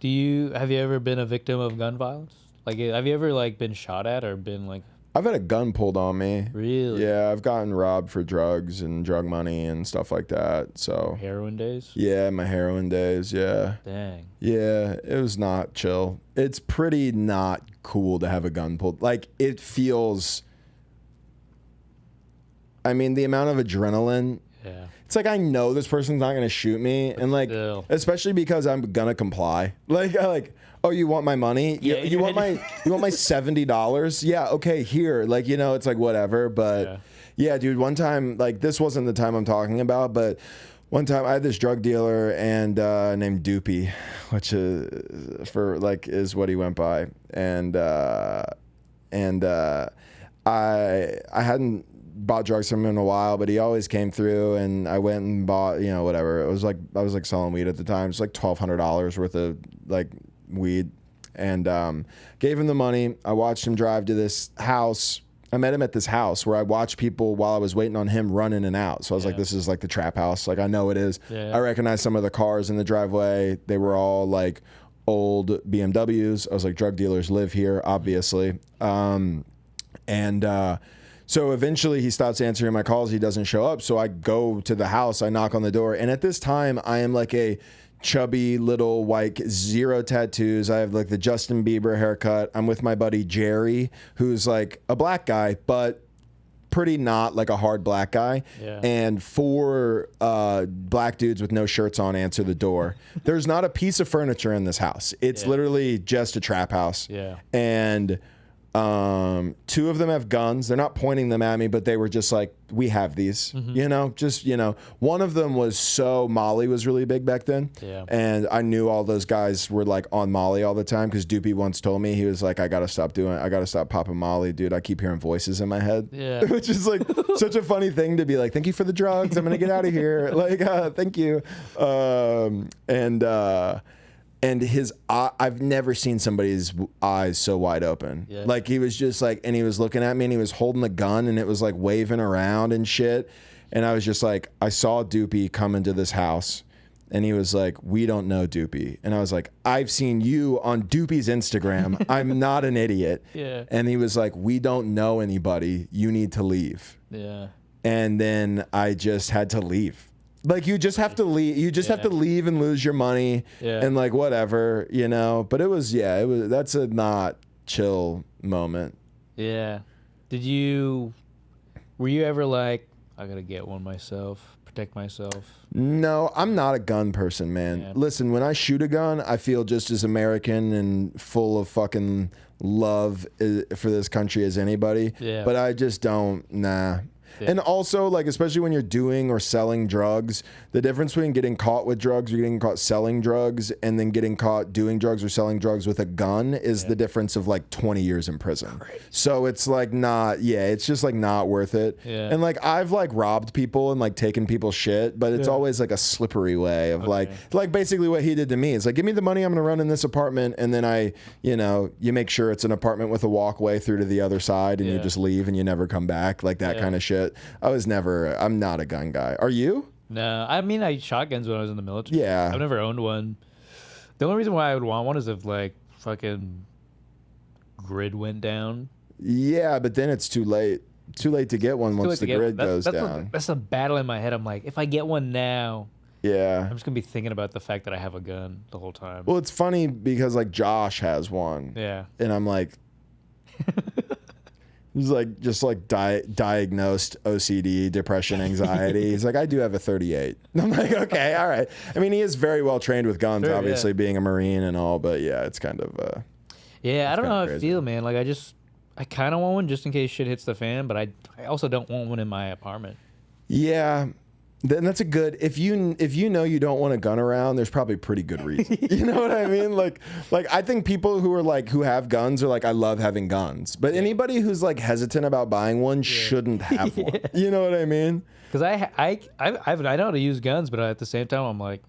Have you ever been a victim of gun violence? Like, have you ever like been shot at or been like? I've had a gun pulled on me. Really? Yeah, I've gotten robbed for drugs and drug money and stuff like that. So heroin days? Yeah, my heroin days, yeah. Dang. Yeah, it was not chill. It's pretty not cool to have a gun pulled. Like, it feels, I mean, the amount of adrenaline. Yeah. It's like I know this person's not gonna shoot me, and like, especially because I'm gonna comply. Like, oh, you want my money? Yeah, you want my $70? Yeah, okay, here. Like, you know, it's like whatever. But yeah, dude, one time, like, this wasn't the time I'm talking about, but one time I had this drug dealer and named Doopy, which is what he went by, and I hadn't bought drugs from him in a while, but he always came through, and I went and bought, you know, whatever. It was like I was like selling weed at the time. It's like $1,200 worth of like weed, and gave him the money. I watched him drive to this house. I met him at this house where I watched people while I was waiting on him run in and out. So I was like, this is like the trap house. Like, I know it is. I recognized some of the cars in the driveway. They were all like old BMWs. I was like, drug dealers live here, obviously. So eventually he stops answering my calls. He doesn't show up. So I go to the house. I knock on the door. And at this time, I am like a chubby little white, zero tattoos. I have like the Justin Bieber haircut. I'm with my buddy Jerry, who's like a black guy, but pretty not like a hard black guy. Yeah. And four black dudes with no shirts on answer the door. There's not a piece of furniture in this house. It's literally just a trap house. Yeah. And two of them have guns. They're not pointing them at me, but they were just like, we have these, you know, just, you know, one of them was Molly was really big back then. Yeah. And I knew all those guys were like on Molly all the time. Cause Doopy once told me, he was like, I got to stop popping Molly, dude. I keep hearing voices in my head. Yeah. Which is like such a funny thing to be like, thank you for the drugs. I'm going to get out of here. Like, thank you. and his eye, I've never seen somebody's eyes so wide open. Yeah. Like he was just like, and he was looking at me and he was holding the gun and it was like waving around and shit. And I was just like, I saw Doopy come into this house and he was like, we don't know Doopy. And I was like, I've seen you on Doopy's Instagram. I'm not an idiot. Yeah. And he was like, we don't know anybody. You need to leave. Yeah. And then I just had to leave. Like you just have to leave. You just have to leave and lose your money and like whatever, you know. But it was that's a not chill moment. Yeah. Were you ever like, I gotta get one myself, protect myself? No, I'm not a gun person, man. Yeah. Listen, when I shoot a gun, I feel just as American and full of fucking love for this country as anybody. Yeah. But I just don't, nah. Yeah. And also, like, especially when you're doing or selling drugs, the difference between getting caught with drugs or getting caught selling drugs and then getting caught doing drugs or selling drugs with a gun is the difference of like 20 years in prison. Crazy. So it's like not, it's just like not worth it. Yeah. And like I've like robbed people and like taken people's shit, but it's always like a slippery way of like basically what he did to me. It's like, give me the money, I'm going to run in this apartment. And then you make sure it's an apartment with a walkway through to the other side and you just leave and you never come back, like that kind of shit. I'm not a gun guy. Are you? No, I mean, I shotguns when I was in the military. Yeah. I've never owned one. The only reason why I would want one is if like fucking grid went down. Yeah, but then it's too late. Too late to get one once the grid goes down. That's the battle in my head. I'm like, if I get one now, I'm just gonna be thinking about the fact that I have a gun the whole time. Well, it's funny because like Josh has one. Yeah. And I'm like, he's like just like diagnosed OCD, depression, anxiety. He's like, I do have a 38. And I'm like, okay, all right. I mean, he is very well trained with guns, obviously being a Marine and all, but it's kind of I don't know how I feel, man. Like I kind of want one just in case shit hits the fan, but I also don't want one in my apartment. Yeah. Then that's a good, if you know you don't want a gun around, there's probably pretty good reason. You know what I mean? Like I think people who have guns are like, I love having guns. But anybody who's like hesitant about buying one shouldn't have one. You know what I mean? Because I know how to use guns, but at the same time, I'm like,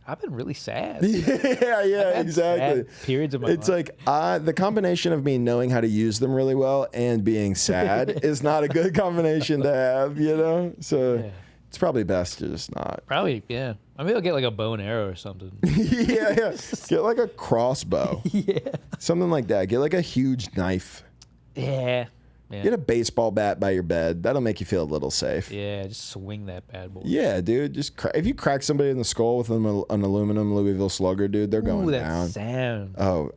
I've been really sad. Yeah, exactly. Sad periods of my life. It's like the combination of me knowing how to use them really well and being sad is not a good combination to have, you know? So it's probably best to just not. Probably, yeah. I mean, I'll get like a bow and arrow or something. yeah. Get like a crossbow. Something like that. Get like a huge knife. Yeah. Get a baseball bat by your bed. That'll make you feel a little safe. Yeah, just swing that bad boy. Yeah, dude. Just if you crack somebody in the skull with an aluminum Louisville Slugger, dude, they're going down. That sound. Oh,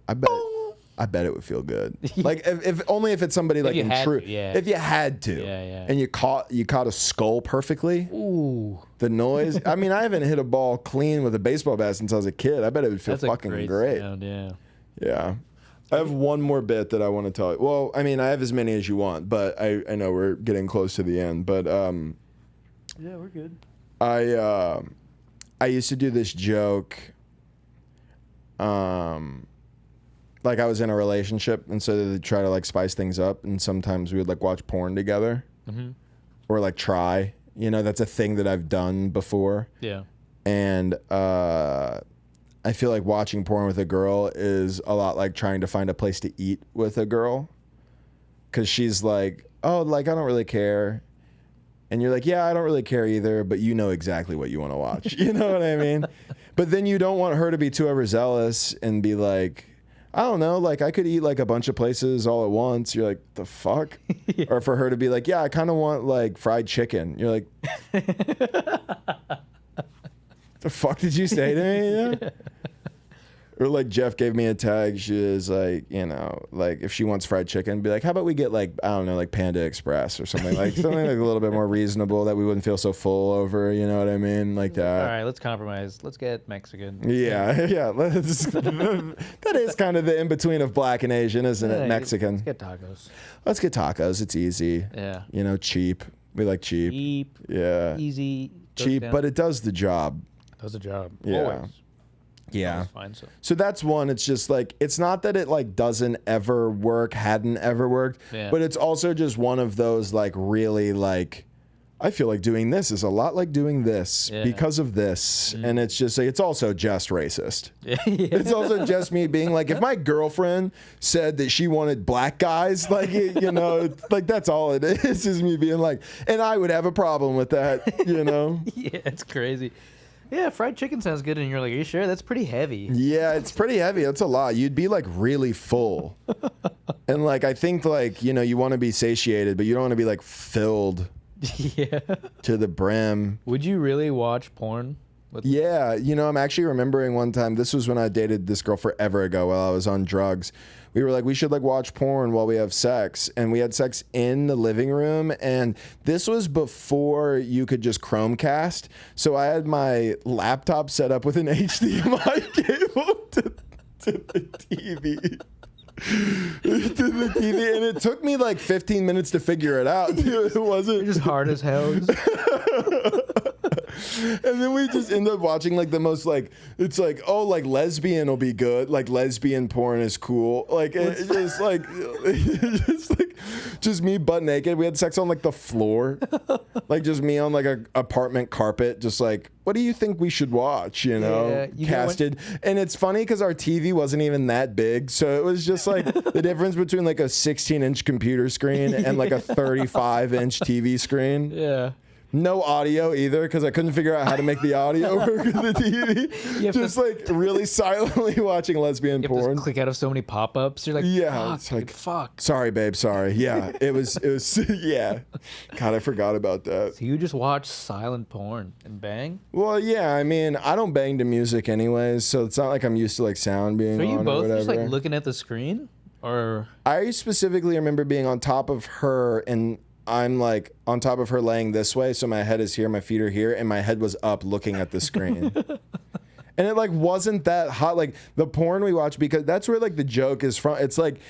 I bet it would feel good. Like if only if it's somebody like in true. If you had to. And you caught a skull perfectly. Ooh. The noise. I mean, I haven't hit a ball clean with a baseball bat since I was a kid. I bet it would feel fucking great. Sound, yeah. I have one more bit that I want to tell you. Well, I mean, I have as many as you want, but I know we're getting close to the end. But yeah, we're good. I used to do this joke. Like I was in a relationship, and so they'd try to like spice things up, and sometimes we would like watch porn together, or like try. You know, that's a thing that I've done before. Yeah. And I feel like watching porn with a girl is a lot like trying to find a place to eat with a girl, because she's like, oh, like I don't really care. And you're like, yeah, I don't really care either, but you know exactly what you want to watch. You know what I mean? But then you don't want her to be too overzealous and be like, I don't know, like I could eat like a bunch of places all at once. You're like, the fuck? Or for her to be like, yeah, I kind of want like fried chicken. You're like, the fuck did you say to me? Yeah? Or like Jeff gave me a tag. She was like, you know, like if she wants fried chicken, be like, how about we get like, I don't know, like Panda Express or something like like a little bit more reasonable that we wouldn't feel so full over. You know what I mean? Like that. All right, let's compromise. Let's get Mexican. Yeah. That is kind of the in between of black and Asian, isn't it? Mexican. Let's get tacos. Let's get tacos. It's easy. Yeah. You know, cheap. We like cheap. Cheap. Yeah. Easy. Cheap, but it does the job. Does the job. Yeah. Always. Yeah. Fine, so that's one. It's just like, it's not that it like doesn't ever work, hadn't ever worked, but it's also just one of those like really like, I feel like doing this is a lot like doing this because of this. And it's just like, it's also just racist. It's also just me being like, if my girlfriend said that she wanted black guys, like, you know, like that's all it is me being like, and I would have a problem with that, you know? Yeah, it's crazy. Yeah, fried chicken sounds good. And you're like, are you sure? That's pretty heavy. Yeah, it's pretty heavy. That's a lot. You'd be like really full. And like, I think like, you know, you want to be satiated, but you don't want to be like filled. Yeah. To the brim. Would you really watch porn? Yeah, you know, I'm actually remembering one time, this was when I dated this girl forever ago while I was on drugs. We were like, we should like watch porn while we have sex. And we had sex in the living room. And this was before you could just Chromecast. So I had my laptop set up with an HDMI cable to the TV. To the TV, and it took me like 15 minutes to figure it out. Dude, it wasn't. You're just hard as hell. And then we just end up watching like the most like, it's like, oh, like lesbian will be good, like lesbian porn is cool, like it's just like just me butt naked. We had sex on like the floor, like just me on like a apartment carpet, just like, what do you think we should watch, you know? Casted. And it's funny because our TV wasn't even that big, so it was just like the difference between like a 16-inch computer screen and like a 35-inch TV screen. Yeah. No audio either, because I couldn't figure out how to make the audio work with the TV. Just like really silently watching lesbian you porn. Have to click out of so many pop-ups. You're like, yeah, fuck, it's like, dude, fuck. Sorry, babe. Sorry. Yeah, it was. Yeah. God, I forgot about that. So you just watch silent porn and bang? Well, yeah. I mean, I don't bang to music anyways, so it's not like I'm used to like sound being So are you on both or just like whatever. looking at the screen, or? I specifically remember being on top of her and I'm like on top of her laying this way, so my head is here, my feet are here, and my head was up looking at the screen. And it like wasn't that hot. Like the porn we watch, because that's where like the joke is from. It's like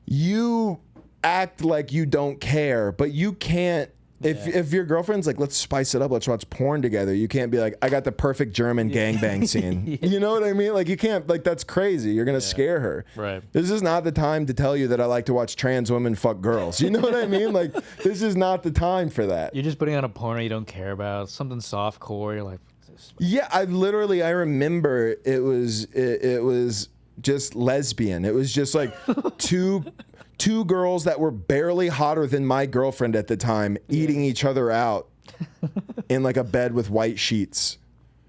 you act like you don't care, but you can't. If your girlfriend's like, let's spice it up, let's watch porn together, you can't be like, I got the perfect German gangbang scene. You know what I mean? Like you can't, like that's crazy. You're gonna scare her. Right. This is not the time to tell you that I like to watch trans women fuck girls. You know what I mean? Like this is not the time for that. You're just putting on a porno you don't care about, something soft core. You're like, yeah, I remember it was just lesbian. It was just like two girls that were barely hotter than my girlfriend at the time eating each other out in like a bed with white sheets.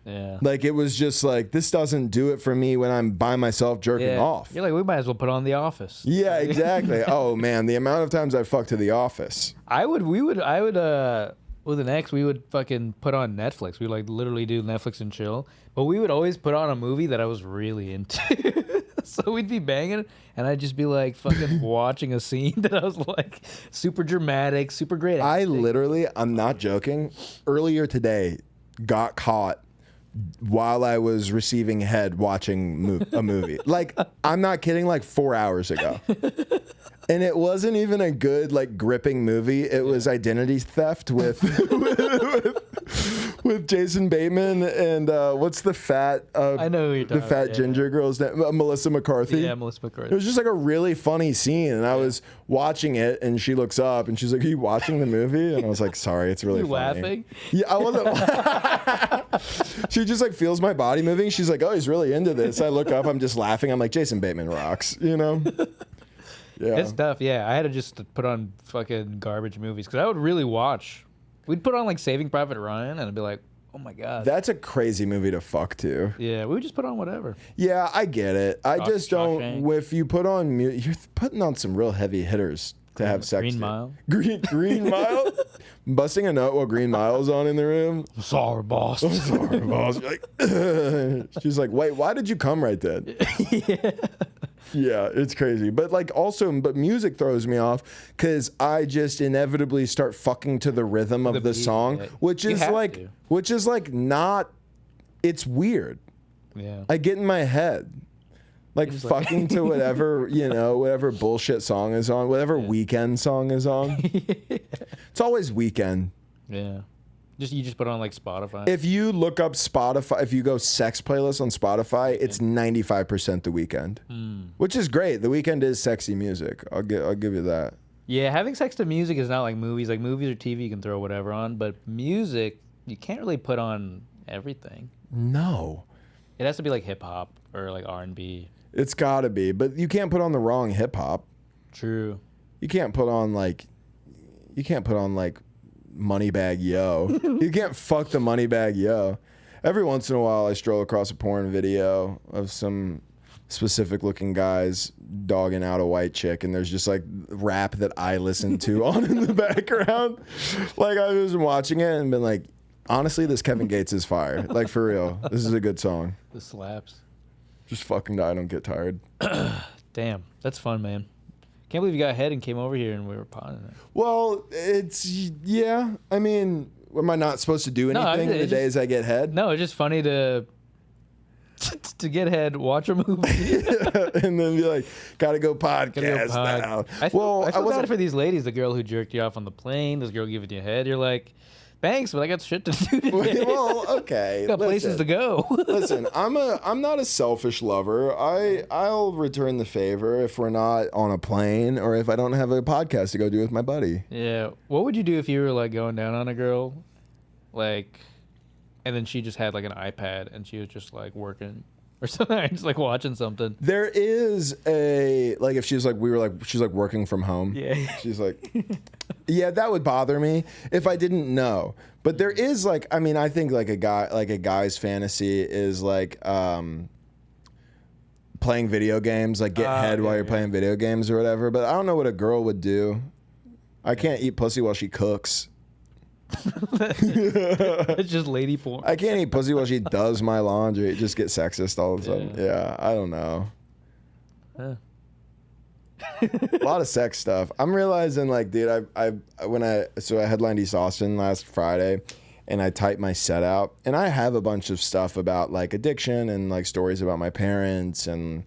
Yeah. Like it was just like, this doesn't do it for me when I'm by myself jerking off. You're like, we might as well put on The Office. Yeah, exactly. Oh man, the amount of times I fucked to The Office. I would with an ex, we would fucking put on Netflix. We like literally do Netflix and chill. But we would always put on a movie that I was really into. So we'd be banging, and I'd just be like fucking watching a scene that I was like super dramatic, super great acting. I'm not joking, earlier today got caught while I was receiving head watching a movie. Like, I'm not kidding, like 4 hours ago. And it wasn't even a good, like, gripping movie. It was Identity Theft with with Jason Bateman and what's the fat? I know who you're talking the fat about, ginger girl's name, Melissa McCarthy. Yeah, Melissa McCarthy. It was just like a really funny scene, and I was watching it, and she looks up, and she's like, "Are you watching the movie?" And I was like, "Sorry, it's really funny." Laughing? Yeah, I wasn't. She just like feels my body moving. She's like, "Oh, he's really into this." I look up, I'm just laughing. I'm like, Jason Bateman rocks, you know. Yeah, It's tough. Yeah, I had to just put on fucking garbage movies because I would really watch. We'd put on like Saving Private Ryan, and I'd be like, "Oh my god, that's a crazy movie to fuck to." Yeah, we would just put on whatever. Yeah, I get it. I just don't. Shawshank. If you put on, you're putting on some real heavy hitters to have sex. Green to. Mile. Green Mile. Busting a nut while Green Mile's on in the room. I'm sorry, boss. I'm sorry, boss. You're like, ugh. She's like, wait, why did you come right then? Yeah, it's crazy. But like also, but music throws me off because I just inevitably start fucking to the rhythm of the beat, song, yeah. which is like not, it's weird. Yeah. I get in my head. Like fucking to whatever, you know, whatever bullshit song is on, whatever Weekend song is on. It's always Weekend. Yeah. You just put on like Spotify. If you look up Spotify, if you go sex playlist on Spotify, it's 95% The Weekend, which is great. The Weekend is sexy music. I'll give you that. Yeah, having sex to music is not like movies. Like movies or TV, you can throw whatever on, but music, you can't really put on everything. No. It has to be like hip hop or like R&B. It's gotta be, but you can't put on the wrong hip hop. True. You can't put on like Moneybag Yo. You can't fuck the Moneybag Yo. Every once in a while, I stroll across a porn video of some specific looking guys dogging out a white chick, and there's just like rap that I listen to on in the background. Like I was watching it and been like, honestly, this Kevin Gates is fire. Like for real, this is a good song. This slaps. Just fucking die, don't get tired. Damn, that's fun, man. Can't believe you got ahead and came over here and we were potting it. Well, yeah. I mean, am I not supposed to do anything the days I get head? No, it's just funny to get head, watch a movie, and then be like, gotta go podcast now. I feel bad for these ladies. The girl who jerked you off on the plane, this girl giving you head. You're like, thanks, but I got shit to do today. Well, okay. Got places to go. Listen, I'm not a selfish lover. I'll return the favor if we're not on a plane or if I don't have a podcast to go do with my buddy. Yeah. What would you do if you were like going down on a girl, like, and then she just had like an iPad and she was just like working or something, just like watching something? There is if she's like she's like working from home. Yeah. She's like, yeah, that would bother me if I didn't know. But there is like, I mean, I think like a guy's fantasy is like playing video games, like get head while you're playing video games or whatever. But I don't know what a girl would do. I can't eat pussy while she cooks. It's just lady porn. I can't eat pussy while she does my laundry. Just get sexist all of a sudden. Yeah, I don't know. A lot of sex stuff. I'm realizing, like, dude, I headlined East Austin last Friday, and I typed my set out, and I have a bunch of stuff about like addiction and like stories about my parents and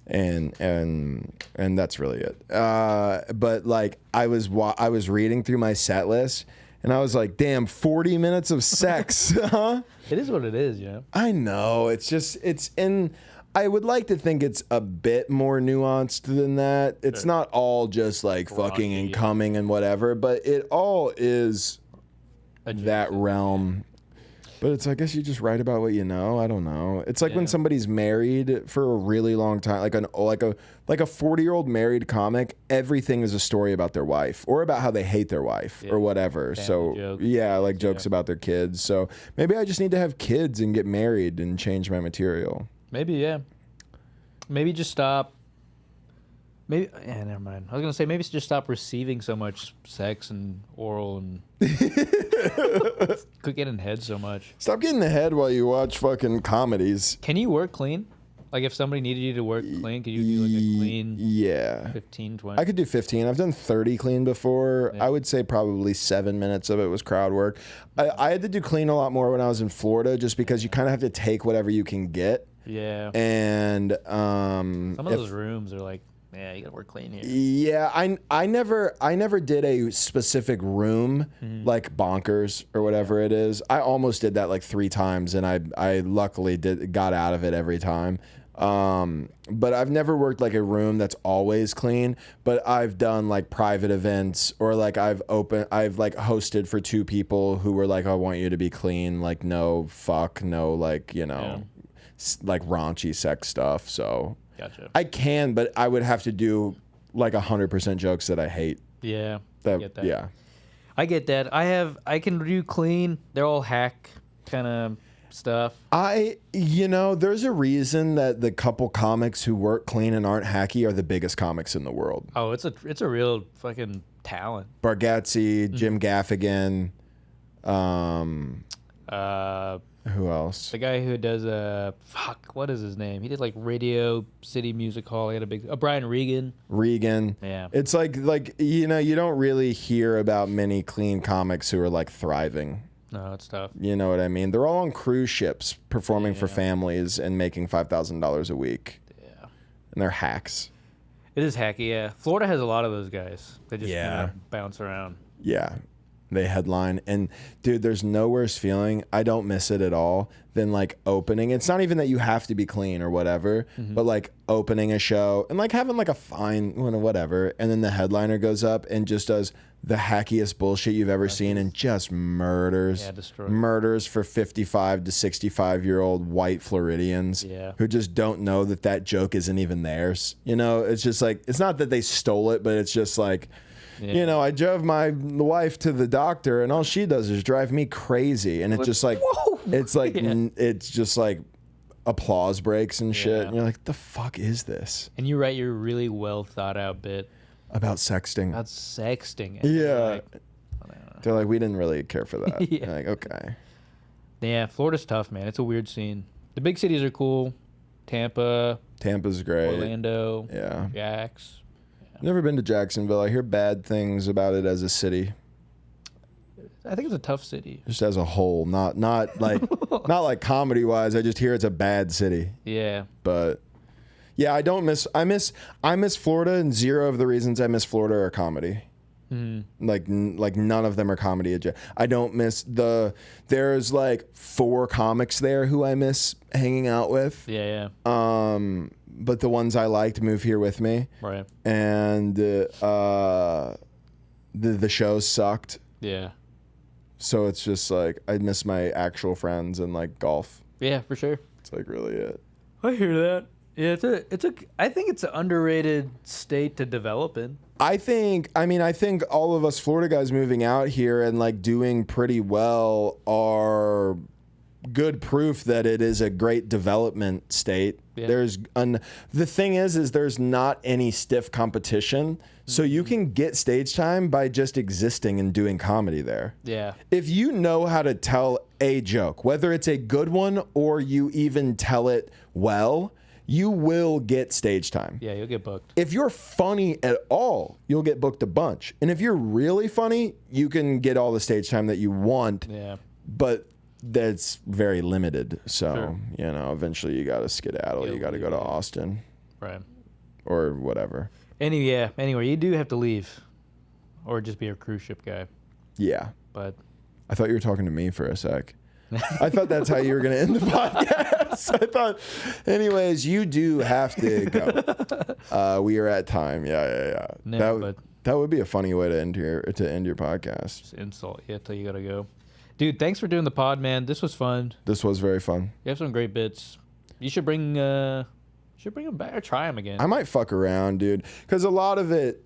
that's really it. But like I was reading through my set list. And I was like, damn, 40 minutes of sex, huh? It is what it is, yeah. I know. I would like to think it's a bit more nuanced than that. It's not all just like fucking and coming and whatever, but it all is that realm. But it's, I guess you just write about what you know. I don't know. It's like when somebody's married for a really long time, like a 40-year-old married comic. Everything is a story about their wife or about how they hate their wife or whatever. Family jokes. Like jokes about their kids. So maybe I just need to have kids and get married and change my material. Maybe, yeah. Maybe just stop. Maybe, never mind. I was gonna say maybe just stop receiving so much sex and oral and quit getting head so much. Stop getting the head while you watch fucking comedies. Can you work clean? Like if somebody needed you to work clean, could you do like a clean 15, 20? I could do 15. I've done 30 clean before. Yeah. I would say probably 7 minutes of it was crowd work. I had to do clean a lot more when I was in Florida just because you kind of have to take whatever you can get. Yeah. And some of those rooms are like, yeah, you gotta work clean here. Yeah, I never did a specific room like Bonkers or whatever it is. I almost did that like 3 times, and I luckily got out of it every time. But I've never worked like a room that's always clean. But I've done like private events, or like I've like hosted for 2 people who were like, I want you to be clean, like no fuck, no like like raunchy sex stuff. So. Gotcha. I can, but I would have to do like 100% jokes that I hate. Yeah. I get that. Yeah. I get that. I can do clean. They're all hack kind of stuff. There's a reason that the couple comics who work clean and aren't hacky are the biggest comics in the world. Oh, it's a real fucking talent. Bargatze, Jim Gaffigan, who else? The guy who does what is his name? He did like Radio City Music Hall. He had a big Brian Regan. Yeah. It's like you don't really hear about many clean comics who are like thriving. No, it's tough. You know what I mean? They're all on cruise ships performing for families and making $5,000 a week. Yeah. And they're hacks. It is hacky, yeah. Florida has a lot of those guys. They just kind of bounce around. Yeah. they headline. And dude, there's no worse feeling. I don't miss it at all than like opening. It's not even that you have to be clean or whatever, but like opening a show and like having like a fine, whatever. And then the headliner goes up and just does the hackiest bullshit you've ever seen and just murders for 55 to 65-year-old white Floridians who just don't know that that joke isn't even theirs. You know, it's just like, it's not that they stole it, but it's just like, you know, I drove my wife to the doctor and all she does is drive me crazy. And it's just like, it's like, it's just like applause breaks and shit. And you're like, the fuck is this? And you write your really well thought out bit. About sexting. About sexting. Yeah. They're like, we didn't really care for that. You're like, okay. Yeah, Florida's tough, man. It's a weird scene. The big cities are cool. Tampa's great. Orlando. Yeah. Jax. Never been to Jacksonville. I hear bad things about it as a city. I think it's a tough city. Just as a whole, not like not like comedy wise. I just hear it's a bad city. Yeah. But yeah, I miss Florida, and zero of the reasons I miss Florida are comedy. Like none of them are comedy. I don't miss there's like 4 comics there who I miss hanging out with. Yeah. But the ones I liked move here with me. Right. And the shows sucked. Yeah. So it's just like I miss my actual friends and like golf. Yeah, for sure. It's like really it. I hear that. Yeah, I think it's an underrated state to develop in. I think all of us Florida guys moving out here and like doing pretty well are good proof that it is a great development state. Yeah. The thing is there's not any stiff competition. So you can get stage time by just existing and doing comedy there. Yeah. If you know how to tell a joke, whether it's a good one or you even tell it well, you will get stage time. Yeah, you'll get booked. If you're funny at all, you'll get booked a bunch. And if you're really funny, you can get all the stage time that you want. Yeah. But that's very limited. So, you know, eventually you got to skedaddle. You got to go to Austin. Right. Or whatever. Anyway, you do have to leave. Or just be a cruise ship guy. Yeah. But I thought you were talking to me for a sec. I thought that's how you were going to end the podcast. I thought, anyways, you do have to go. We are at time. Yeah. No, that would be a funny way to end your podcast. Just insult you till you got to go. Dude, thanks for doing the pod, man. This was fun. This was very fun. You have some great bits. You should bring them back or try them again. I might fuck around, dude, because a lot of it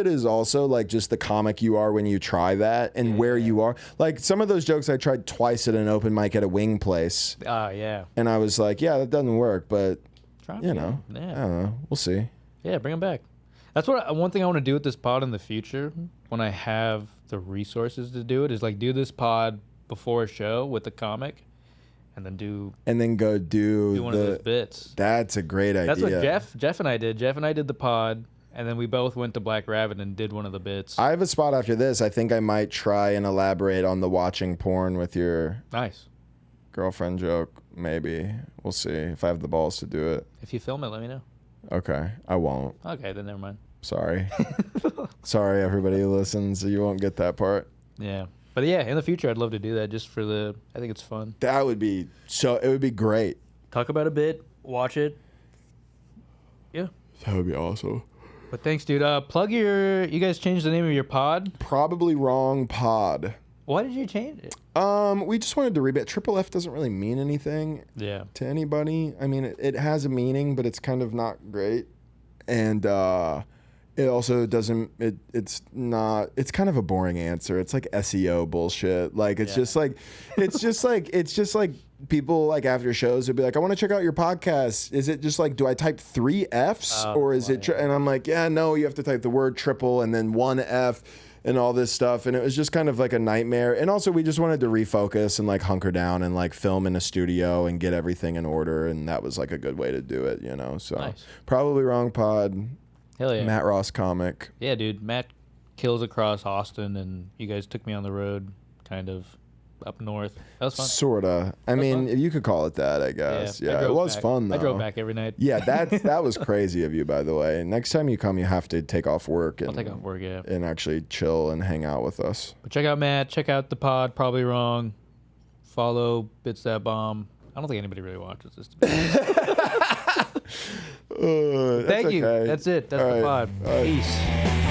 is also like just the comic you are when you try that and where you are. Like some of those jokes I tried twice at an open mic at a wing place. Yeah. And I was like, yeah, that doesn't work, but you know, yeah. I don't know. We'll see. Yeah, bring them back. That's one thing I want to do with this pod in the future when I have the resources to do it is like do this pod before a show with the comic and then go do one of those bits. That's a great idea. That's what Jeff and I did. Jeff and I did the pod. And then we both went to Black Rabbit and did one of the bits. I have a spot after this. I think I might try and elaborate on the watching porn with your girlfriend joke. Maybe. We'll see if I have the balls to do it. If you film it, let me know. Okay. I won't. Okay, then never mind. Sorry. Sorry, everybody who listens. You won't get that part. Yeah. But yeah, in the future, I'd love to do that just for I think it's fun. It would be great. Talk about a bit. Watch it. Yeah. That would be awesome. But thanks, dude. You guys changed the name of your pod? Probably wrong pod. Why did you change it? We just wanted to rebate. Triple F doesn't really mean anything to anybody. I mean, it has a meaning, but it's kind of not great. And it also doesn't, it's kind of a boring answer. It's like SEO bullshit. Like, it's just like people like after shows would be like, I want to check out your podcast. Is it just like, do I type 3 Fs or is it, and I'm like, yeah, no, you have to type the word triple and then 1 F and all this stuff. And it was just kind of like a nightmare. And also we just wanted to refocus and like hunker down and like film in a studio and get everything in order. And that was like a good way to do it, you know? So Probably wrong pod. Hell yeah. Matt Ross comic. Yeah, dude. Matt kills across Austin and you guys took me on the road kind of. up north. That was fun. Sorta. I mean, fun. you could call it that, I guess. Yeah, it was fun though. I drove back every night. Yeah, that was crazy of you, by the way. Next time you come, you have to take off work. I'll take off work, yeah. And actually chill and hang out with us. But check out Matt. Check out the pod. Probably wrong. Follow Bits That Bomb. I don't think anybody really watches this. Thank you. Okay. That's it. That's the pod. Peace.